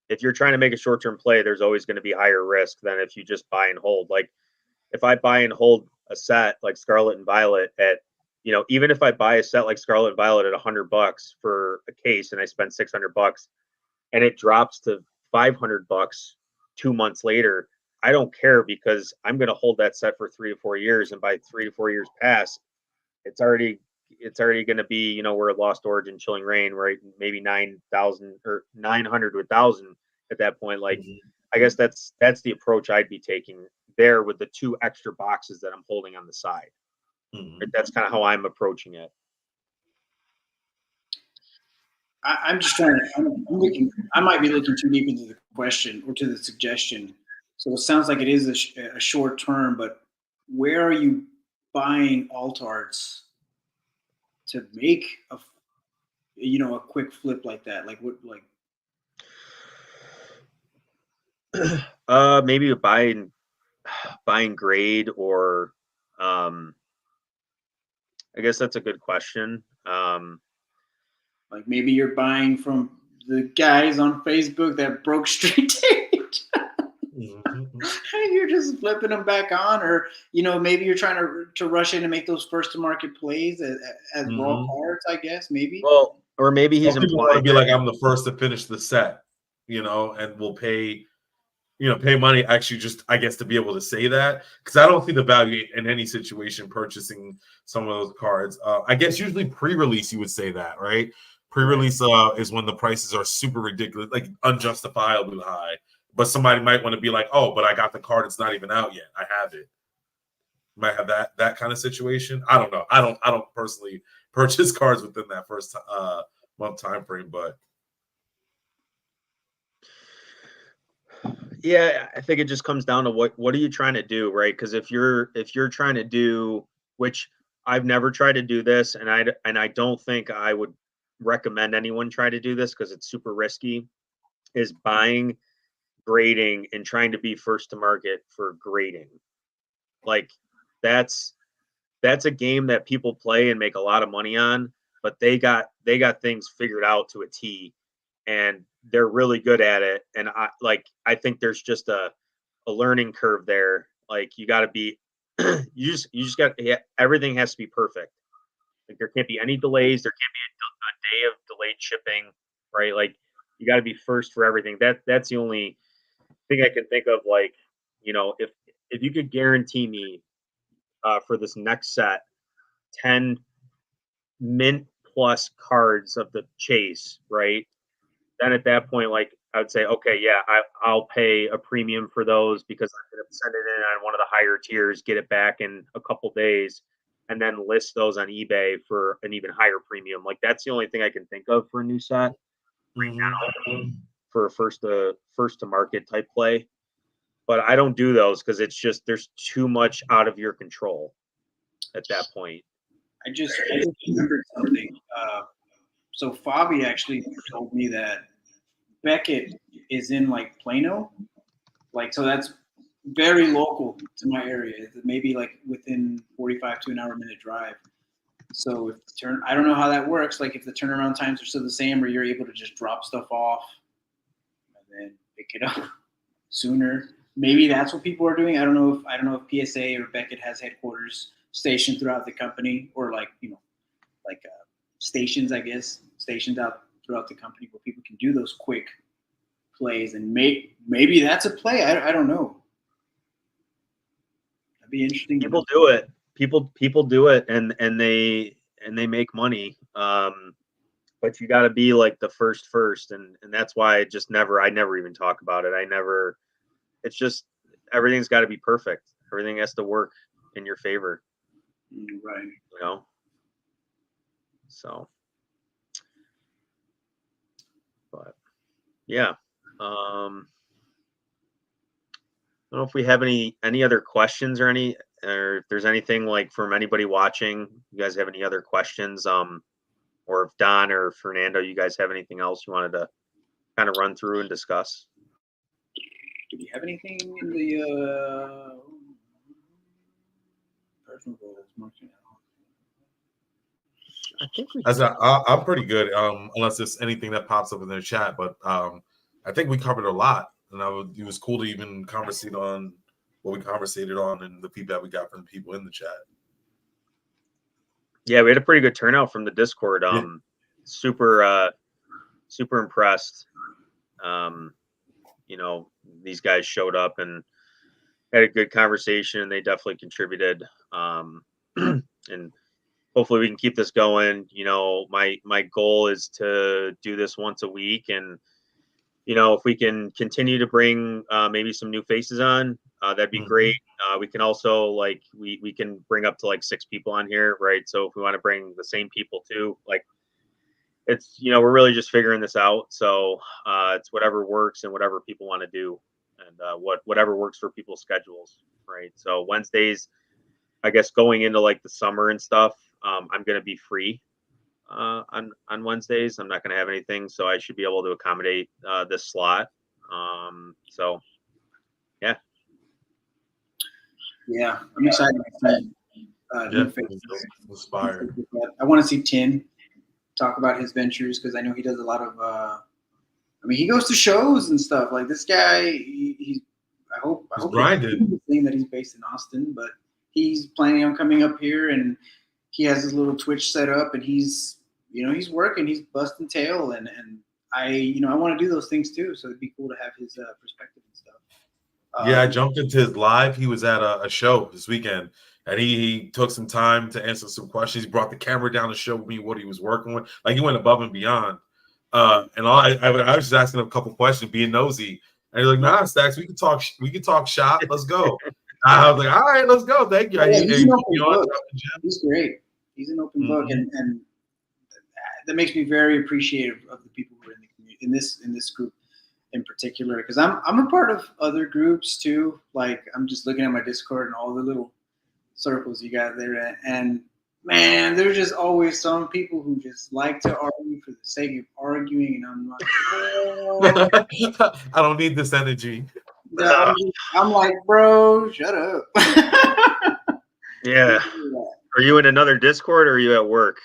If you're trying to make a short-term play, there's always going to be higher risk than if you just buy and hold. Like if I buy and hold a set like Scarlet and Violet at, even if I buy a set like Scarlet and Violet at $100 for a case and I spend $600 and it drops to $500 2 months later, I don't care, because I'm going to hold that set for 3 to 4 years. And by 3 to 4 years pass, it's already going to be, we're Lost Origin, Chilling Reign, right? Maybe 9,000 or 900 to 1,000 at that point. Like, I guess that's the approach I'd be taking there with the 2 extra boxes that I'm holding on the side. That's kind of how I'm approaching it. I'm just trying to. I'm looking. I might be looking too deep into the question or to the suggestion. So it sounds like it is a short term, but where are you buying alt arts to make a quick flip like that? Like what? Like maybe buying grade, or I guess that's a good question. Like maybe you're buying from the guys on Facebook that broke Street Date. You're just flipping them back on, or maybe you're trying to rush in and make those first to market plays as raw cards. I guess maybe. Well, or maybe he's implying to be like, I'm the first to finish the set, and we'll pay. Pay money, actually, just, I guess, to be able to say that, because I don't see the value in any situation purchasing some of those cards. I guess usually pre-release you would say that, right? Pre-release is when the prices are super ridiculous, like unjustifiably high. But somebody might want to be like, oh, but I got the card, it's not even out yet. I have it. Might have that kind of situation. I don't know. I don't personally purchase cards within that first month time frame, but yeah, I think it just comes down to what are you trying to do, right? Because if you're trying to do, which I've never tried to do this, and I don't think I would recommend anyone try to do this because it's super risky, is buying, grading, and trying to be first to market for grading. Like that's a game that people play and make a lot of money on, but they got things figured out to a T, and they're really good at it. And I think there's just a a learning curve there. Like you got to be, you just got, everything has to be perfect. Like there can't be any delays. There can't be a day of delayed shipping, right? Like you got to be first for everything. That's the only thing I can think of. Like, if you could guarantee me for this next set 10 mint plus cards of the chase, right? Then at that point, like I would say, okay, yeah, I'll pay a premium for those because I'm going to send it in on one of the higher tiers, get it back in a couple days, and then list those on eBay for an even higher premium. Like that's the only thing I can think of for a new set for a first to market type play. But I don't do those because it's just there's too much out of your control at that point. I just remembered something. So Fabi actually told me that Beckett is in like Plano, like so that's very local to my area. Maybe like within 45 to an hour minute drive. So if I don't know how that works. Like if the turnaround times are still the same, or you're able to just drop stuff off and then pick it up sooner. Maybe that's what people are doing. I don't know if PSA or Beckett has headquarters stationed throughout the company, or like stations, I guess, stationed out throughout the company where people can do those quick plays, and maybe that's a play. I don't know. That'd be interesting. People do it. People do it, and they make money. But you got to be like the first, and that's why I never even talk about it. It's just everything's got to be perfect. Everything has to work in your favor. Right. So, but yeah. I don't know if we have any other questions or if there's anything like from anybody watching. You guys have any other questions? Or if Don or Fernando, you guys have anything else you wanted to kind of run through and discuss? Do we have anything in the personal goals? I think I'm pretty good, unless there's anything that pops up in the chat. But I think we covered a lot, and it was cool to even conversate on what we conversated on and the feedback we got from the people in the chat. Yeah, we had a pretty good turnout from the Discord. Yeah. Super impressed. These guys showed up and had a good conversation, and they definitely contributed. And hopefully we can keep this going. My goal is to do this once a week, and if we can continue to bring maybe some new faces on, that'd be great. We can also we can bring up to like 6 people on here, right? So if we want to bring the same people too, like it's we're really just figuring this out. So it's whatever works and whatever people want to do, and whatever works for people's schedules, right? So Wednesdays, I guess going into like the summer and stuff, I'm going to be free on Wednesdays. I'm not going to have anything, so I should be able to accommodate this slot. So yeah, I'm excited to see new faces. Inspired. I want to see Tin talk about his ventures, because I know he does a lot of. He goes to shows and stuff. Like this guy, I hope grinded. Saying that he's based in Austin, but he's planning on coming up here, and he has his little Twitch set up, and he's working, he's busting tail, and I want to do those things too. So it'd be cool to have his perspective and stuff. Yeah, I jumped into his live. He was at a show this weekend, and he took some time to answer some questions. He brought the camera down to show me what he was working with. Like he went above and beyond. And I was just asking him a couple questions, being nosy. And he's like, "Nah, Stacks, we can talk shop. Let's go." I was like, "All right, let's go. Thank you." Yeah, he's great. He's an open book, and that makes me very appreciative of the people who are in the community, in this group in particular, because I'm a part of other groups too. Like I'm just looking at my Discord and all the little circles you got there, and man, there's just always some people who just like to argue for the sake of arguing, and I'm like, oh. I don't need this energy. I'm like, bro, shut up. Yeah. Are you in another Discord, or are you at work?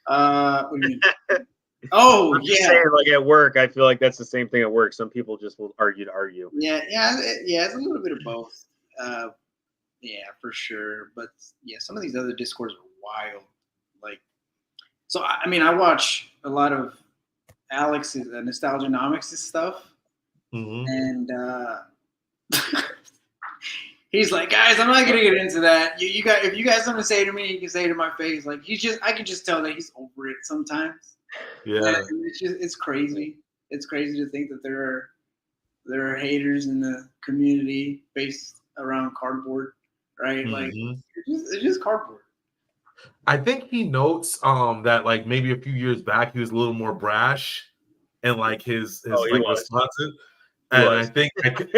What do you mean? Oh I'm just yeah, saying, like at work, I feel like that's the same thing at work. Some people just will argue to argue. yeah. It's a little bit of both. Yeah, for sure. But yeah, some of these other discords are wild. Like, so I mean, I watch a lot of Alex's Nostalgianomics' stuff, Mm-hmm. and he's like, guys, I'm not gonna get into that. You guys, if you guys something to say to me, you can say it to my face. Like I can just tell that he's over it sometimes. Yeah. And it's crazy. It's crazy to think that there are haters in the community based around cardboard, right? Like Mm-hmm. it's just cardboard. I think he notes that like maybe a few years back he was a little more brash and like Oh, his he like was. responses. He And I was. think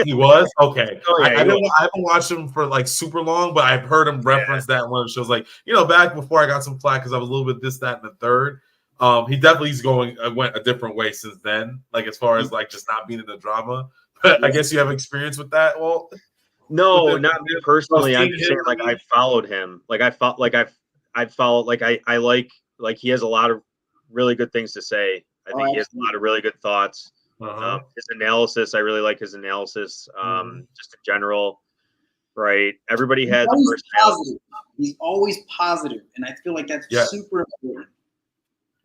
he was okay. Oh yeah, I he didn't. was. I haven't watched him for like super long, but I've heard him reference that one of the shows. Like back before I got some flack because I was a little bit this, that, and the third. He definitely went a different way since then. Like as far as like just not being in the drama. But I guess you have experience with that. Well, No, not me personally. I'm seeing just him. saying, like I followed him. Like I felt like I've followed. Like I like he has a lot of really good things to say. I think he has a lot of really good thoughts. His analysis, I really like his analysis. Just in general, right? Everybody has a personality. He's always positive, and I feel like that's Yeah. super important.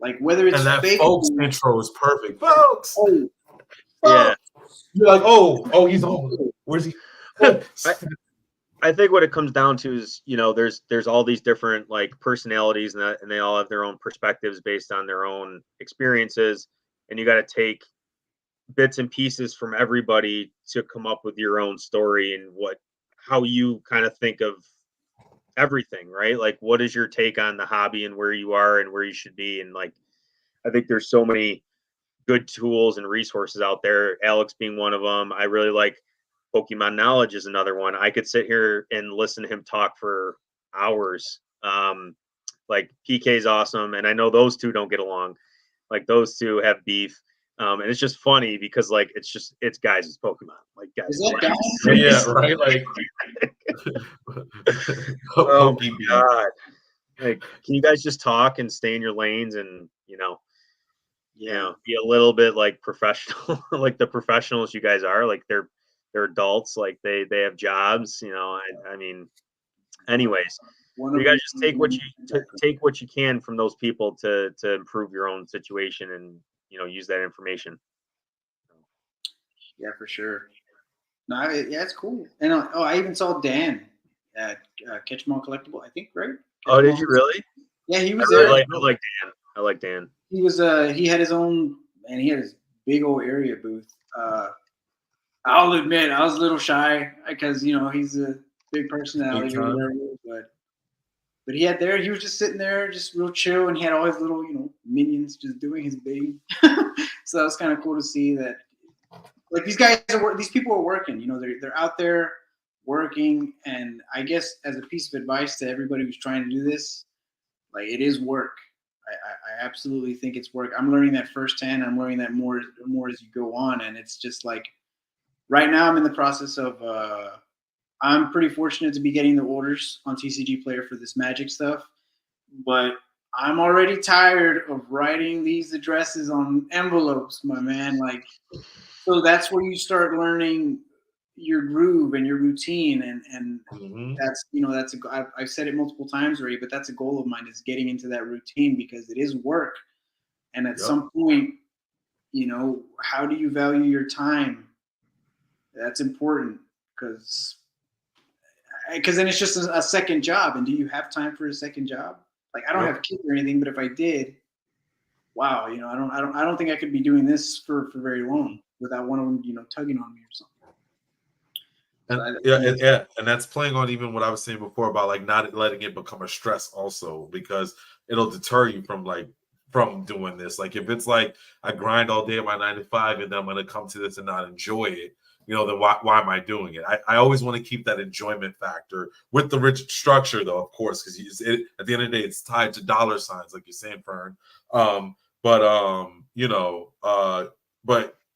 Like whether it's And that fake, folks intro is perfect. Folks. oh, Yeah. You're like, he's on. Where's he? I think what it comes down to is, there's all these different like personalities and they all have their own perspectives based on their own experiences. And you got to take bits and pieces from everybody to come up with your own story and how you kind of think of everything, right? Like, what is your take on the hobby and where you are and where you should be? And like, I think there's so many good tools and resources out there. Alex being one of them. I really like Pokemon Knowledge is another one. I could sit here and listen to him talk for hours. Like PK is awesome, and I know those two don't get along. Like those two have beef, and it's just funny because like it's guys, it's Pokemon. Like guys, is that guy? Yeah, right. Like, oh my god! Like, can you guys just talk and stay in your lanes and be a little bit like professional, like the professionals you guys are. Like they're adults, like they have jobs. I mean, anyways, you guys just take what you can from those people to improve your own situation and use that information. Yeah, for sure. No, yeah, it's cool. And I even saw Dan at Catch 'em All Collectible. I think, right? Oh, did you really? Yeah, he was there. I like Dan. I like Dan. He was he had his own, and he had his big old area booth. I'll admit I was a little shy because he's a big personality or whatever, but he was just sitting there just real chill, and he had all his little minions just doing his thing. So that was kind of cool to see that like these people are working, they're out there working. And I guess as a piece of advice to everybody who's trying to do this, like it is work. I absolutely think it's work. I'm learning that firsthand. I'm learning that more as you go on. And it's just like right now I'm in the process of I'm pretty fortunate to be getting the orders on TCG Player for this Magic stuff, but I'm already tired of writing these addresses on envelopes, my man. Like, so that's where you start learning your groove and your routine, and that's I've said it multiple times already, but that's a goal of mine, is getting into that routine, because it is work. And at some point, how do you value your time? That's important, because then it's just a second job. And do you have time for a second job? Like, I don't have kids or anything, but if I did, wow, I don't think I could be doing this for very long without one of them, tugging on me or something. And that's playing on even what I was saying before about like not letting it become a stress also, because it'll deter you from doing this. Like if it's like I grind all day at my 9 to 5 and then I'm going to come to this and not enjoy it, then why am I doing it? I always want to keep that enjoyment factor with the rich structure, though, of course, because at the end of the day, it's tied to dollar signs, like you're saying, Fern. But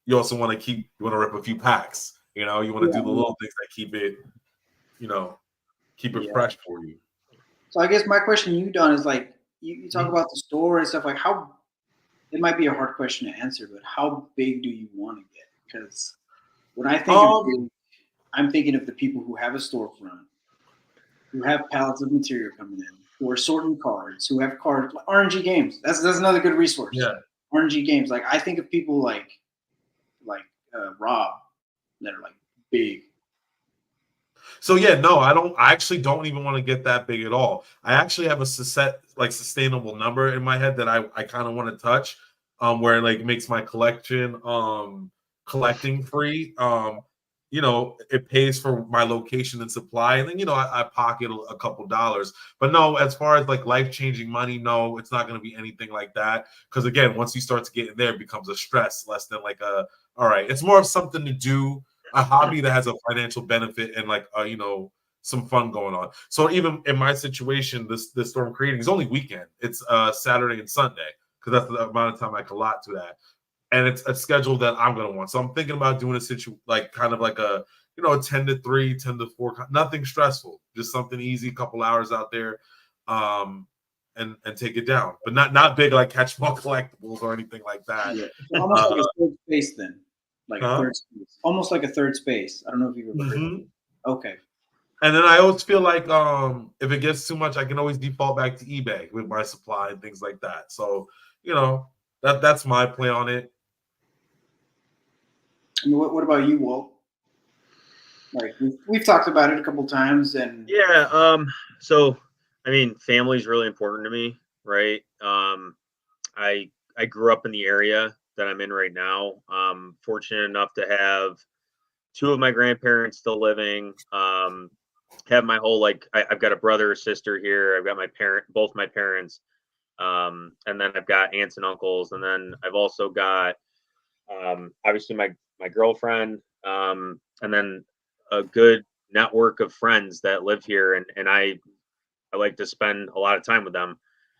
you also want to rip a few packs. You want to do the little things that keep it fresh for you. So I guess my question to you, Don, is like you talk about the store and stuff. Like how it might be a hard question to answer, but how big do you want to get? Because when I think of big, I'm thinking of the people who have a storefront, who have pallets of material coming in, who are sorting cards, who have cards, RNG games. That's another good resource. Yeah. RNG games. Like I think of people like Rob that are like big. So yeah, no, I actually don't even want to get that big at all. I actually have a sustainable number in my head that I kind of want to touch, where it like makes my collection collecting free. It pays for my location and supply, and then I pocket a couple dollars. But no, as far as like life-changing money, no, it's not going to be anything like that. Because again, once you start to get in there, it becomes a stress, less than like all right. It's more of something to do, a hobby that has a financial benefit and like some fun going on. So even in my situation, this storm creating is only weekend. It's Saturday and Sunday, because that's the amount of time I can allot to that. And it's a schedule that I'm going to want. So I'm thinking about doing kind of like a 10 to 3, 10 to 4, nothing stressful, just something easy, couple hours out there, and take it down. But not big like catch small collectibles or anything like that. Yeah. Almost like a third space then. Like a third space. Almost like a third space. I don't know if you've ever heard of it. Okay. And then I always feel like if it gets too much, I can always default back to eBay with my supply and things like that. So, that's my play on it. I mean, what about you, Walt? Like we've talked about it a couple times, and yeah. So I mean, family's really important to me, right? I grew up in the area that I'm in right now. Fortunate enough to have 2 of my grandparents still living. Have my whole I've got a brother or sister here. I've got both my parents, and then I've got aunts and uncles, and then I've also got obviously my girlfriend, and then a good network of friends that live here, and I like to spend a lot of time with them,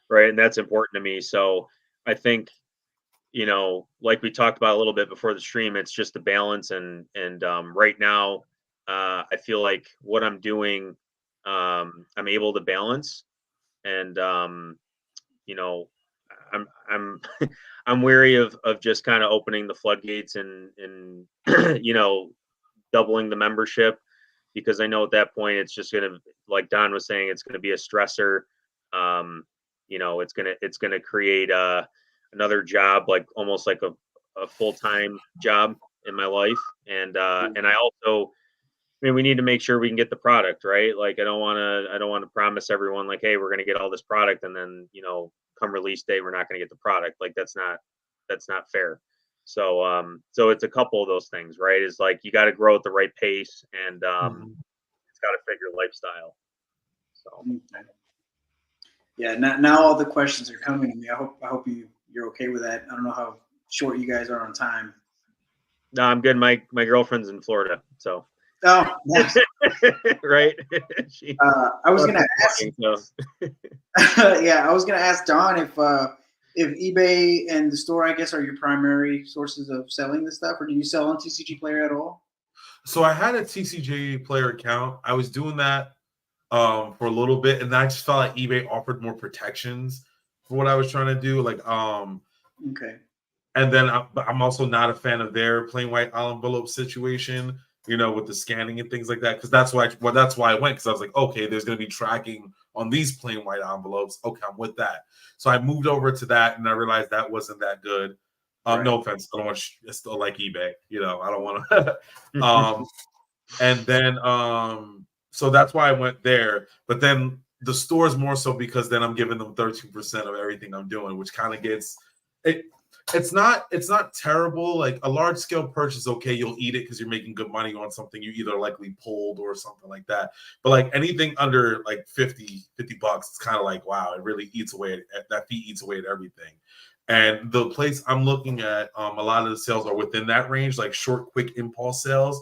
right? And that's important to me. So I think, like we talked about a little bit before the stream, it's just the balance, and right now, I feel like what I'm doing, I'm able to balance, and I'm I'm weary of just kind of opening the floodgates and doubling the membership, because I know at that point it's just gonna, like Don was saying, it's gonna be a stressor. It's gonna create another job, like almost like a full-time job in my life, and I also, I mean, we need to make sure we can get the product right. Like I don't want to promise everyone like, hey, we're going to get all this product, and then come release day we're not going to get the product. Like that's not fair. So it's a couple of those things, right? Is like you got to grow at the right pace, and it's got to fit your lifestyle. So yeah, now all the questions are coming to me. I hope you're okay with that. I don't know how short you guys are on time. No, I'm good. My girlfriend's in Florida, so. Oh, yes. Right. I was gonna ask. Yeah, I was gonna ask Don if eBay and the store, I guess, are your primary sources of selling this stuff, or do you sell on TCG Player at all? So I had a TCG Player account. I was doing that for a little bit, and I just felt like eBay offered more protections for what I was trying to do. Okay. And then I'm also not a fan of their plain white envelope situation, with the scanning and things like that. Because that's why I went, because I was like, okay, there's going to be tracking on these plain white envelopes. Okay, I'm with that. So I moved over to that, and I realized that wasn't that good. Right. No offense, I still like eBay. I don't want to. And then so that's why I went there. But then the store's more so because then I'm giving them 13% of everything I'm doing, which kind of gets it. It's not terrible. Like a large scale purchase, okay, you'll eat it because you're making good money on something you either likely pulled or something like that. But like anything under like $50, it's kind of like, wow, it really eats away that fee eats away at everything. And the place I'm looking at, a lot of the sales are within that range, like short, quick impulse sales,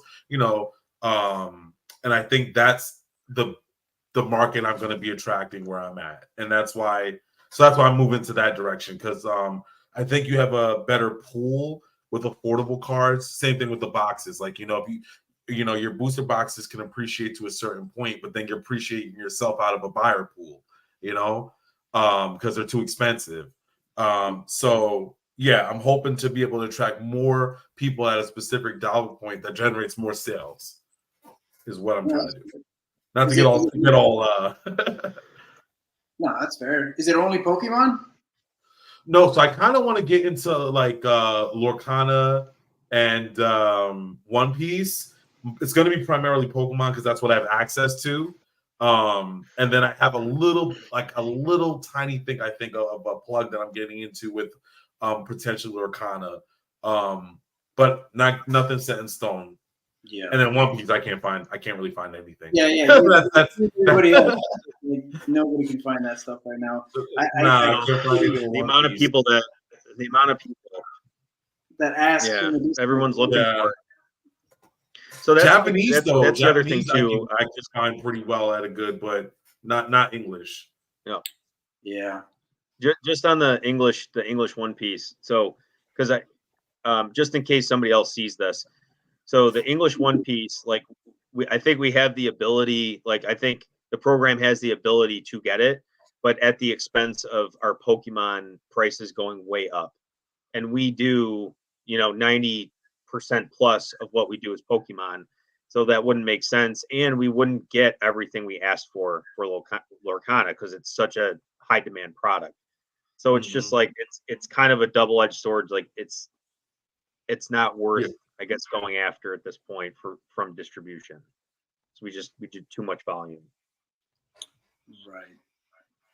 and I think that's the market I'm going to be attracting where I'm at. And that's why I'm moving to that direction, because I think you have a better pool with affordable cards. Same thing with the boxes. Like, if your booster boxes can appreciate to a certain point, but then you're appreciating yourself out of a buyer pool, because they're too expensive. So yeah, I'm hoping to be able to attract more people at a specific dollar point that generates more sales. Is what I'm trying to do. Not to get all No, that's fair. Is it only Pokemon? No, so I kind of want to get into like Lorcana and One Piece. It's going to be primarily Pokemon because that's what I have access to. And then I have a little tiny thing I think of a plug that I'm getting into with potentially Lorcana. But nothing set in stone. Yeah. And then One Piece I can't really find anything. Yeah. Everybody else, nobody can find that stuff right now. The amount of people that ask. Yeah, everyone's looking for it. So that's Japanese, that's the other thing too. I can find pretty well at a good, but not English. Yeah. Just on the English One Piece. So, because just in case somebody else sees this, so the English One Piece, like I think we have the ability. Like I think the program has the ability to get it, but at the expense of our Pokemon prices going way up, and we do 90% plus of what we do is Pokemon, so that wouldn't make sense, and we wouldn't get everything we asked for Lorcana because it's such a high demand product. So it's just like it's kind of a double-edged sword. Like it's not worth, I guess, going after at this point from distribution. So we did too much volume. Right.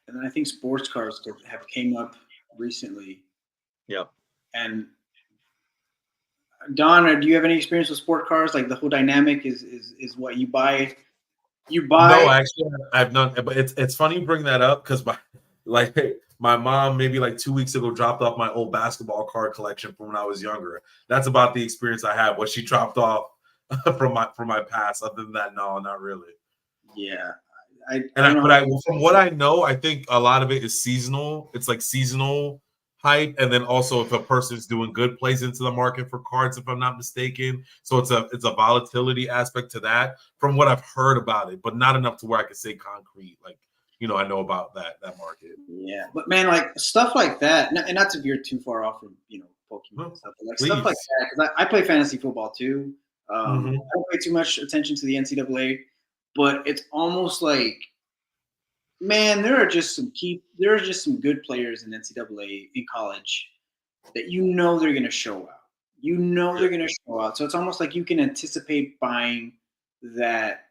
And then I think sports cars have came up recently. Yep. And Don, do you have any experience with sport cars? Like the whole dynamic is what you buy. No, actually, I've not. But it's funny you bring that up because my mom maybe like 2 weeks ago dropped off my old basketball card collection from when I was younger. That's about the experience I have. What she dropped off from my past. Other than that, no, not really. Yeah. From what I know, I think a lot of it is seasonal. It's like seasonal hype, and then also if a person's doing good, plays into the market for cards, if I'm not mistaken. So it's a volatility aspect to that from what I've heard about it, but not enough to where I could say concrete. Like, I know about that market. Yeah, but man, like stuff like that, and not to veer too far off from Pokemon stuff, but like stuff like that, because I play fantasy football too. I don't pay too much attention to the NCAA, but it's almost like, man, there are just some good players in NCAA in college that they're going to show out. They're going to show out. So it's almost like you can anticipate buying that,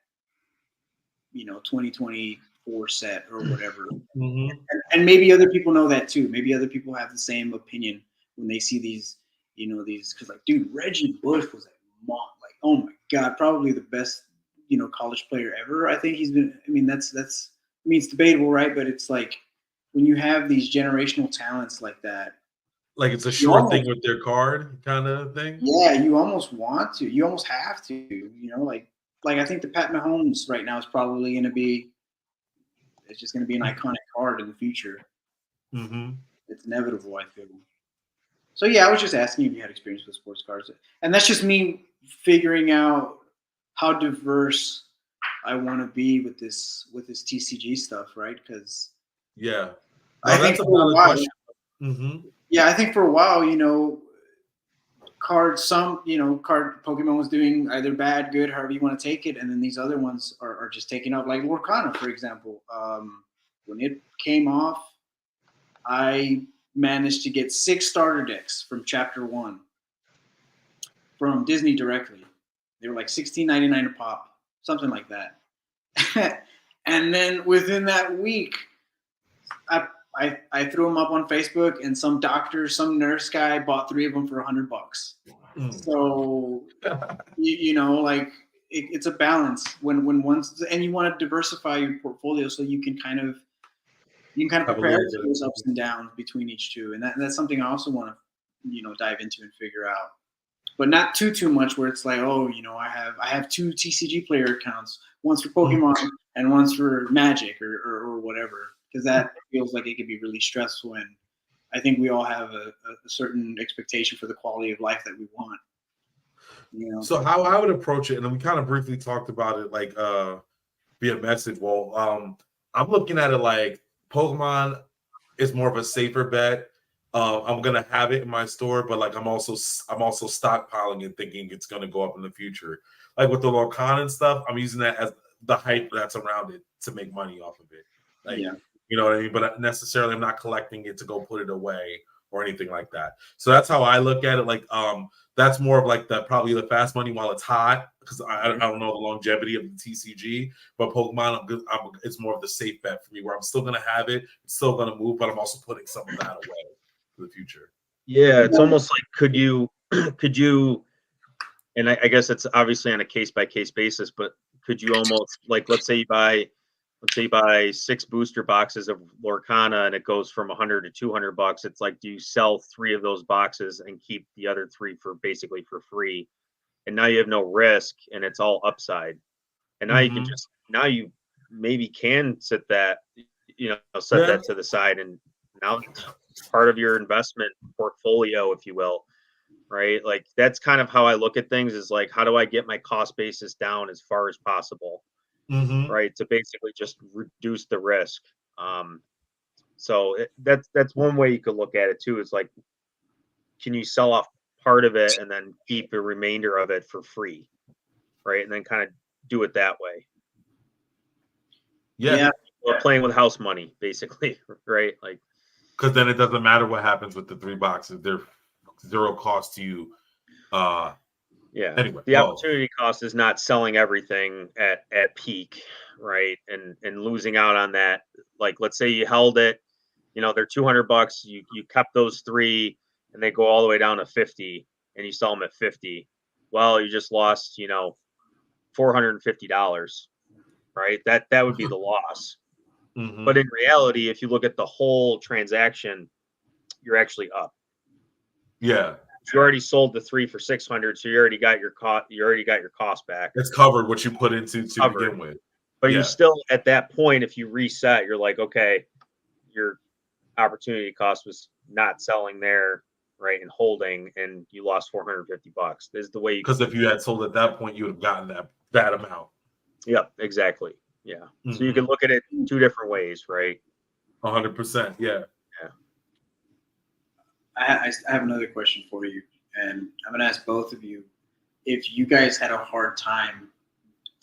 2024 set or whatever. And maybe other people know that too. Maybe other people have the same opinion when they see these, because like, dude, Reggie Bush was like, oh my God, probably the best, college player ever. I think he's been. I mean, it's debatable, right? But it's like when you have these generational talents like that. Like it's a short thing with their card kind of thing? Yeah, you almost want to. You almost have to, like I think the Pat Mahomes right now is probably going to be, it's just going to be an iconic card in the future. It's inevitable, I feel. So yeah, I was just asking if you had experience with sports cards. And that's just me figuring out how diverse I want to be with this TCG stuff, right? Because I think for a while, I think for a while, card Pokemon was doing either bad, good, however you want to take it, and then these other ones are just taking up, like Lorcana, for example. When it came off, I managed to get 6 starter decks from Chapter 1 from Disney directly. They were like $16.99 a pop, something like that. And then within that week, I threw them up on Facebook, and some nurse guy bought 3 of them for $100. So, like it's a balance when one's, and you want to diversify your portfolio so you can kind of prepare for those ups and downs between each two, and that's something I also want to dive into and figure out. But not too much where it's like, oh, I have 2 TCG player accounts, one's for Pokemon and one's for Magic or whatever, because that feels like it could be really stressful. And I think we all have a certain expectation for the quality of life that we want. So how I would approach it, and we kind of briefly talked about it, like via message. Well, I'm looking at it like Pokemon is more of a safer bet. I'm gonna have it in my store, but like I'm also stockpiling and thinking it's gonna go up in the future. Like with the Lorcan and stuff, I'm using that as the hype that's around it to make money off of it. Like, Yeah. you know what I mean? But necessarily, I'm not collecting it to go put it away or anything like that. So that's how I look at it. Like, that's more of like probably the fast money while it's hot, because I don't know the longevity of the TCG. But Pokemon, it's more of the safe bet for me, where I'm still gonna have it, it's still gonna move, but I'm also putting some of that away for the future. Yeah, it's almost like could you and I guess it's obviously on a case by case basis, but could you almost like let's say you buy 6 booster boxes of Lorcana and it goes from 100 to $200. It's like, do you sell 3 of those boxes and keep the other 3 for basically for free? And now you have no risk and it's all upside. And now you can now you maybe can set that to the side, and now it's part of your investment portfolio, if you will. Right? Like that's kind of how I look at things, is like, how do I get my cost basis down as far as possible? Right, to basically just reduce the risk. So that's one way you could look at it too. Is like, can you sell off part of it and then keep the remainder of it for free, right? And then kind of do it that way. Yeah. Well, playing with house money, basically, right? Like, because then it doesn't matter what happens with the 3 boxes; they're zero cost to you. Yeah. Anyway, the opportunity cost is not selling everything at peak, right? And losing out on that. Like, let's say you held it, they're $200. You kept those 3, and they go all the way down to 50, and you sell them at 50. Well, you just lost, $450, right? That would be the loss. But in reality, if you look at the whole transaction, you're actually up. Yeah. You already sold the 3 for 600, so you already got your cost back. It's covered what you put into to begin with. But you still, at that point, if you reset, you're like, okay, your opportunity cost was not selling there, right, and holding, and you lost $450. This is the way. Because if you had sold at that point, you would have gotten that amount. Yep, exactly. Yeah. So you can look at it 2 different ways, right? 100%. Yeah. I have another question for you, and I'm going to ask both of you if you guys had a hard time,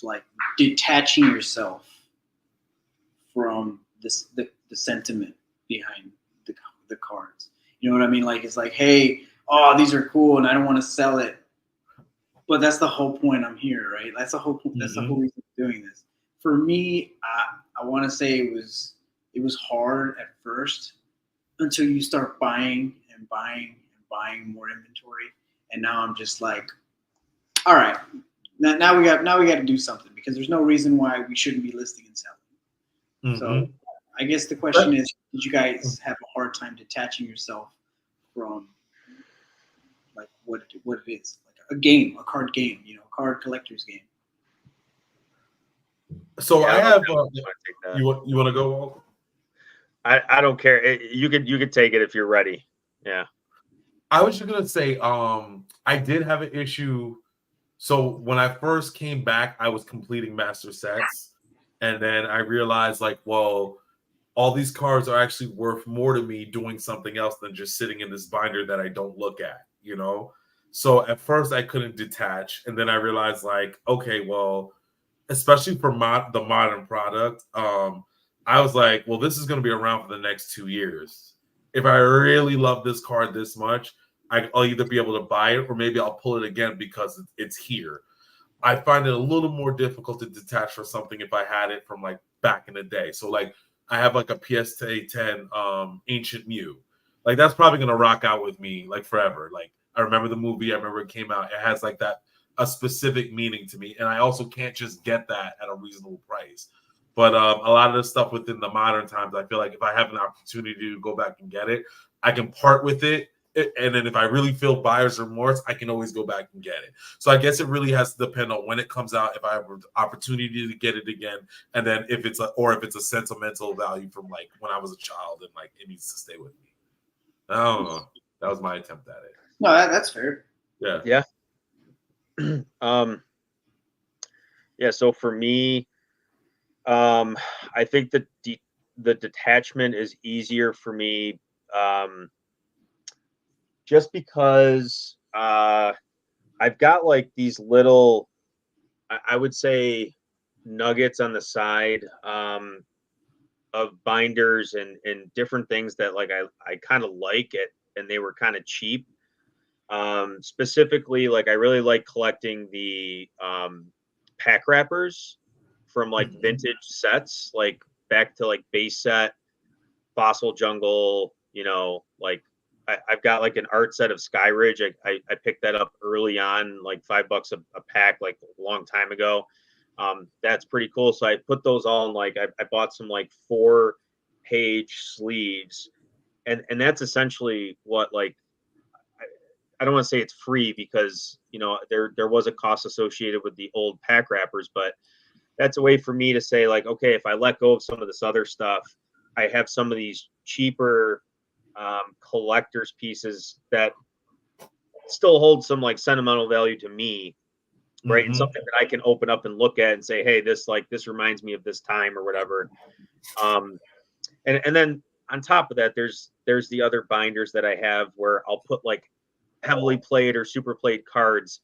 like, detaching yourself from the sentiment behind the cards. You know what I mean? Like, it's like, hey, these are cool, and I don't want to sell it, but that's the whole point. I'm here, right? That's the whole point. That's the whole reason I'm doing this. For me, I want to say it was hard at first until you start buying and buying and buying more inventory, and now I'm just like, all right, now we got to do something, because there's no reason why we shouldn't be listing and selling. So I guess the question is, did you guys have a hard time detaching yourself from like what it is, like a card game, a card collector's game? So I have. You want to go? I don't care. You could take it if you're ready. Yeah. I was just gonna say, I did have an issue. So when I first came back, I was completing master sets, and then I realized, like, well, all these cards are actually worth more to me doing something else than just sitting in this binder that I don't look at, So at first I couldn't detach, and then I realized, like, okay, well, especially for the modern product, I was like, well, this is going to be around for the next 2 years. If I really love this card this much, I'll either be able to buy it or maybe I'll pull it again because it's here. I find it a little more difficult to detach for something if I had it from like back in the day. So like I have like a PSA 10 Ancient Mew. Like that's probably going to rock out with me like forever. Like I remember the movie. I remember it came out. It has like a specific meaning to me. And I also can't just get that at a reasonable price. But a lot of the stuff within the modern times, I feel like if I have an opportunity to go back and get it, I can part with it. And then if I really feel buyer's remorse, I can always go back and get it. So I guess it really has to depend on when it comes out, if I have an opportunity to get it again, and then if it's a sentimental value from like when I was a child and like it needs to stay with me. I don't know. That was my attempt at it. No, that's fair. Yeah. Yeah. Yeah. So for me, I think that the detachment is easier for me just because I've got like these little, I would say, nuggets on the side of binders and different things that like I kind of like it, and they were kind of cheap. Specifically, like I really like collecting the pack wrappers from like vintage sets, like back to like base set, Fossil Jungle, like I've got like an art set of Sky Ridge. I picked that up early on, like $5 a pack, like a long time ago. That's pretty cool. So I put those all in, like I bought some like 4-page sleeves, and that's essentially what, like, I don't want to say it's free because there was a cost associated with the old pack wrappers, but that's a way for me to say, like, okay, if I let go of some of this other stuff, I have some of these cheaper collector's pieces that still hold some like sentimental value to me, right? And something that I can open up and look at and say, hey, this reminds me of this time or whatever. And then on top of that, there's the other binders that I have where I'll put like heavily played or super played cards,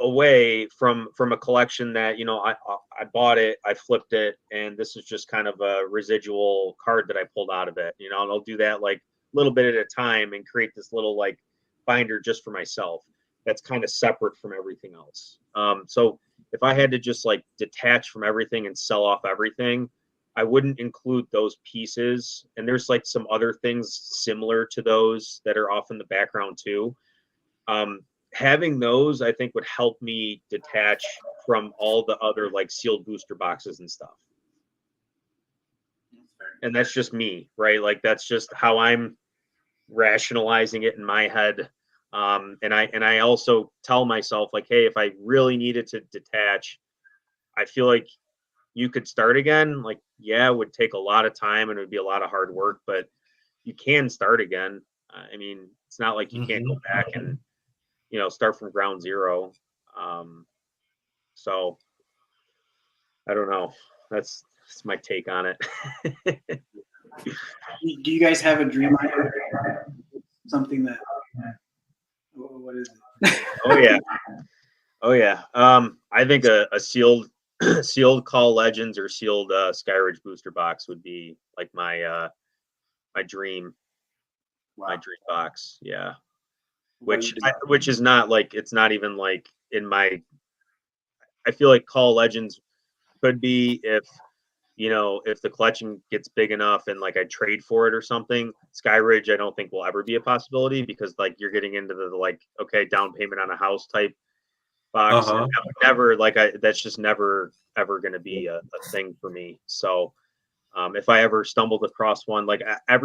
away from a collection that I bought it, I flipped it, and this is just kind of a residual card that I pulled out of it. And I'll do that like a little bit at a time and create this little like binder just for myself. That's kind of separate from everything else. So if I had to just like detach from everything and sell off everything, I wouldn't include those pieces. And there's like some other things similar to those that are off in the background too. Having those, I think, would help me detach from all the other like sealed booster boxes and stuff. And that's just me, right? Like that's just how I'm rationalizing it in my head. And I also tell myself, like, hey, if I really needed to detach, I feel like you could start again. Like, yeah, it would take a lot of time and it would be a lot of hard work, but you can start again. I mean, it's not like you can't go back and start from ground zero. So I don't know. That's my take on it. Do you guys have a dream item? Something that, what is it? Oh yeah. I think a sealed Call Legends or sealed Skyridge booster box would be like my dream. Wow. My dream box. Yeah. Which is not like, it's not even like in my, I feel like Call Legends could be if the collection gets big enough and like I trade for it or something. Skyridge I don't think will ever be a possibility because like you're getting into the like, okay, down payment on a house type box. Never like that's just never ever going to be a thing for me. So if I ever stumbled across one, like I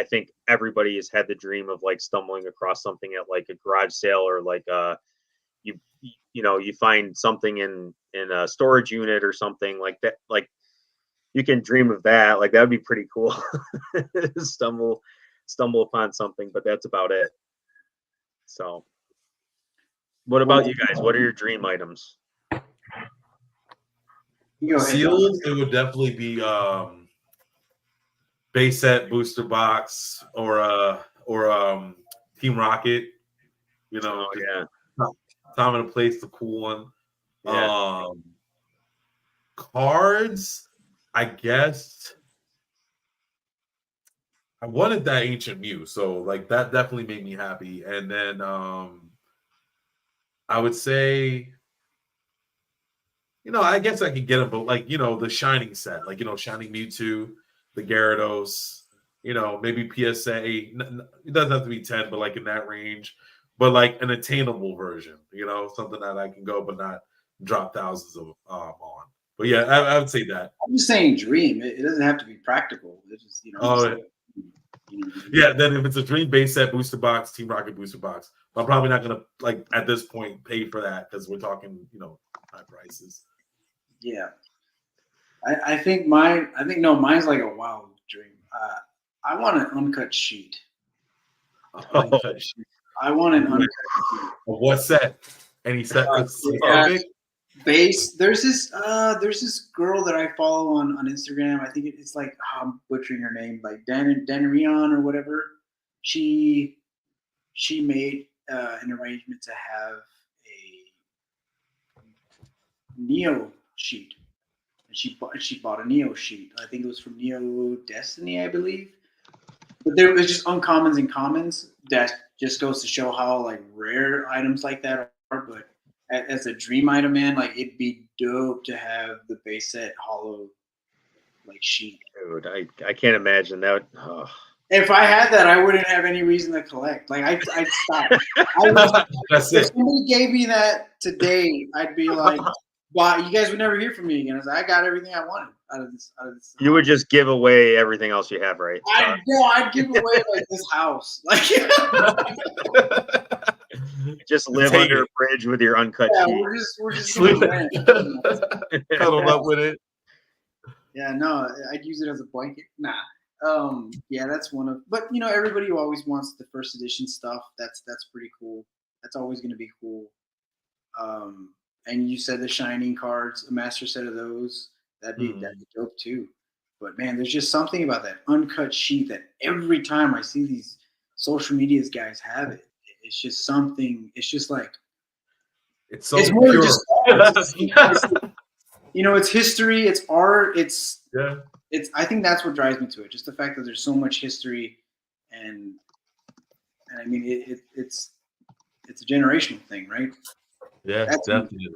think everybody has had the dream of like stumbling across something at like a garage sale or like you find something in a storage unit or something like that. Like you can dream of that. Like that would be pretty cool. stumble upon something, but that's about it. So what about you guys? What are your dream items? Sealed, it would definitely be base set booster box or Team Rocket. Time and a place, the cool one. Yeah. Cards, I guess. I wanted that Ancient Mew, so like that definitely made me happy. And then I would say, I guess I could get them, but like the Shining set, like Shining Mewtwo, the Gyarados, maybe PSA. It doesn't have to be 10, but like in that range, but like an attainable version, something that I can go but not drop thousands of on. But yeah, I would say that. I'm just saying dream. It doesn't have to be practical. It's just yeah. Then if it's a dream base set booster box, Team Rocket booster box, I'm probably not gonna like at this point pay for that because we're talking high prices. Yeah, I think mine's like a wild dream. I want an uncut sheet. I want an uncut sheet. Of what set? Any set? base. There's this girl that I follow on Instagram. I think it's like, I'm butchering her name, like Danarion or whatever. She made an arrangement to have a Neo sheet, and she bought a Neo sheet. I think it was from Neo Destiny, I believe. But there was just uncommons and commons. That just goes to show how like rare items like that are. But as a dream item, man, like it'd be dope to have the base set hollow like sheet. Dude, I can't imagine that. Oh. If I had that, I wouldn't have any reason to collect. Like I'd stop. That's If it. somebody gave me that today, I'd be like, "Wow, you guys would never hear from me again." I was like, I got everything I wanted out of this. You would just give away everything else you have, right? I'd give away like this house, like just live Take under it. a bridge with your uncut yeah, sheet. we're just Sleep. gonna rent. Cuddled up with it. Yeah, no, I'd use it as a blanket. Nah. Yeah, that's one of. But you know, everybody always wants the first edition stuff. That's pretty cool. That's always going to be cool. And you said the Shining cards, a master set of those. That'd be dope too. But man, there's just something about that uncut sheet that every time I see these social medias guys have it, it's just something. It's just like It's so it's more than pure. just art. It's, you know, it's history, it's art, it's Yeah. I think that's what drives me to it. Just the fact that there's so much history, and I mean it's a generational thing, right? Yeah, That's definitely.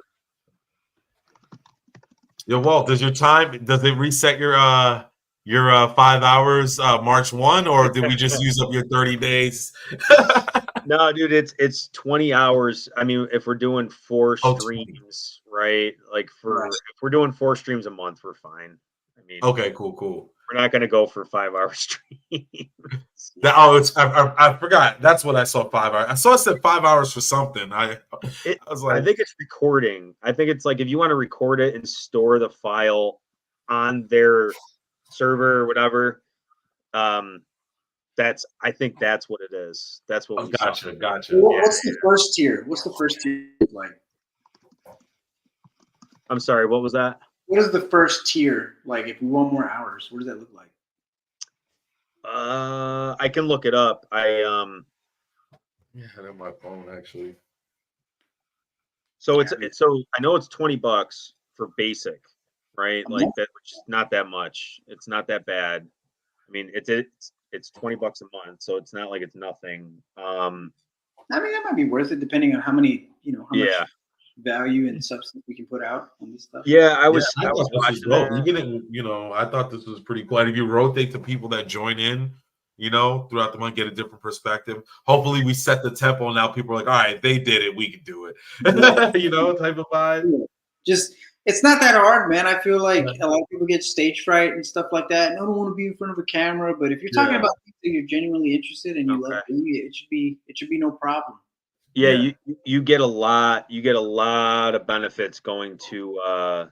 Yo, Walt, does it reset your 5 hours March 1, or did we just use up your 30 days? No, dude, it's 20 hours. I mean, if we're doing 4 streams, right? Like if we're doing 4 streams a month, we're fine. I mean, okay, cool. We're not going to go for 5-hour streams. I forgot. That's what I saw 5 hours. I saw it said 5 hours for something. I was like, I think it's recording. I think it's like if you want to record it and store the file on their server or whatever, I think that's what it is. That's what we gotcha. What's the first tier? What's the first tier like? I'm sorry, what was that? What is the first tier like? If we want more hours, what does that look like? I can look it up. I on my phone actually. So so I know it's $20 for basic, right? Like that, which is not that much. It's not that bad. I mean, it's $20 a month, so it's not like it's nothing. I mean, that might be worth it depending on how many, how much value and substance we can put out on this stuff. Yeah, I was watching that. Even I thought this was pretty cool. And if you rotate to people that join in, throughout the month, get a different perspective. Hopefully, we set the tempo. Now people are like, all right, they did it, we can do it. Type of vibe. Just it's not that hard, man. I feel like a lot of people get stage fright and stuff like that. And I don't want to be in front of a camera, but if you're talking about things that you're genuinely interested in and you love doing it, it should be no problem. Yeah, you get a lot. You get a lot of benefits going to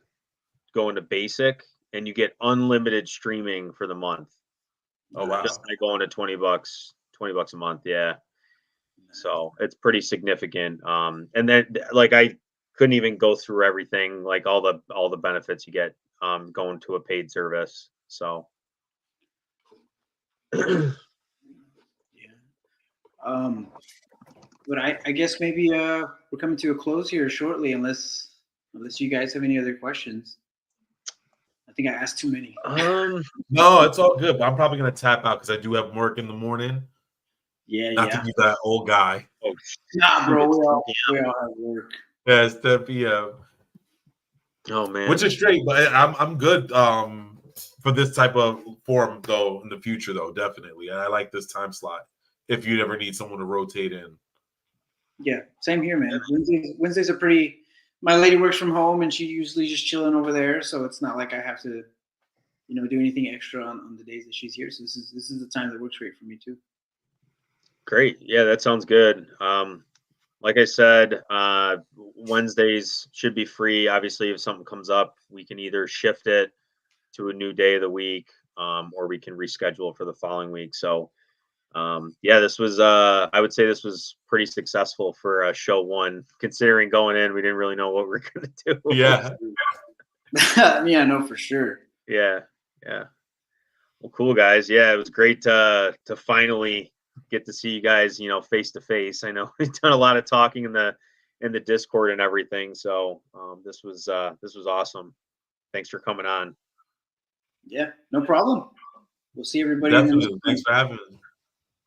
basic, and you get unlimited streaming for the month. Oh wow! Just like going to $20 a month. Yeah, so it's pretty significant. And then like I couldn't even go through everything, like all the benefits you get going to a paid service. So but I guess maybe we're coming to a close here shortly, unless you guys have any other questions. I think I asked too many. No, it's all good. But I'm probably gonna tap out because I do have work in the morning. Not to be that old guy. Oh, nah, bro, we all have work. Yeah, it's 10 p.m. Oh man, which is straight, but I'm good for this type of forum though in the future though, definitely. And I like this time slot if you ever need someone to rotate in. Yeah, same here, man. Wednesdays are pretty. My lady works from home, and she's usually just chilling over there, so it's not like I have to, do anything extra on the days that she's here. So this is the time that works great for me too. Great, yeah, that sounds good. Like I said, Wednesdays should be free. Obviously, if something comes up, we can either shift it to a new day of the week, or we can reschedule for the following week. So Yeah, this was I would say this was pretty successful for show one, considering going in we didn't really know what we were gonna do. Yeah. Yeah, no, for sure. Yeah, yeah. Well, cool guys. Yeah, it was great to finally get to see you guys, face to face. I know we've done a lot of talking in the Discord and everything. So this was awesome. Thanks for coming on. Yeah, no problem. We'll see everybody. Definitely. Thanks for having me.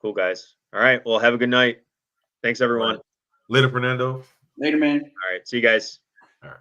Cool guys. All right. Well, have a good night. Thanks everyone. Right. Later, Fernando. Later, man. All right. See you guys. All right.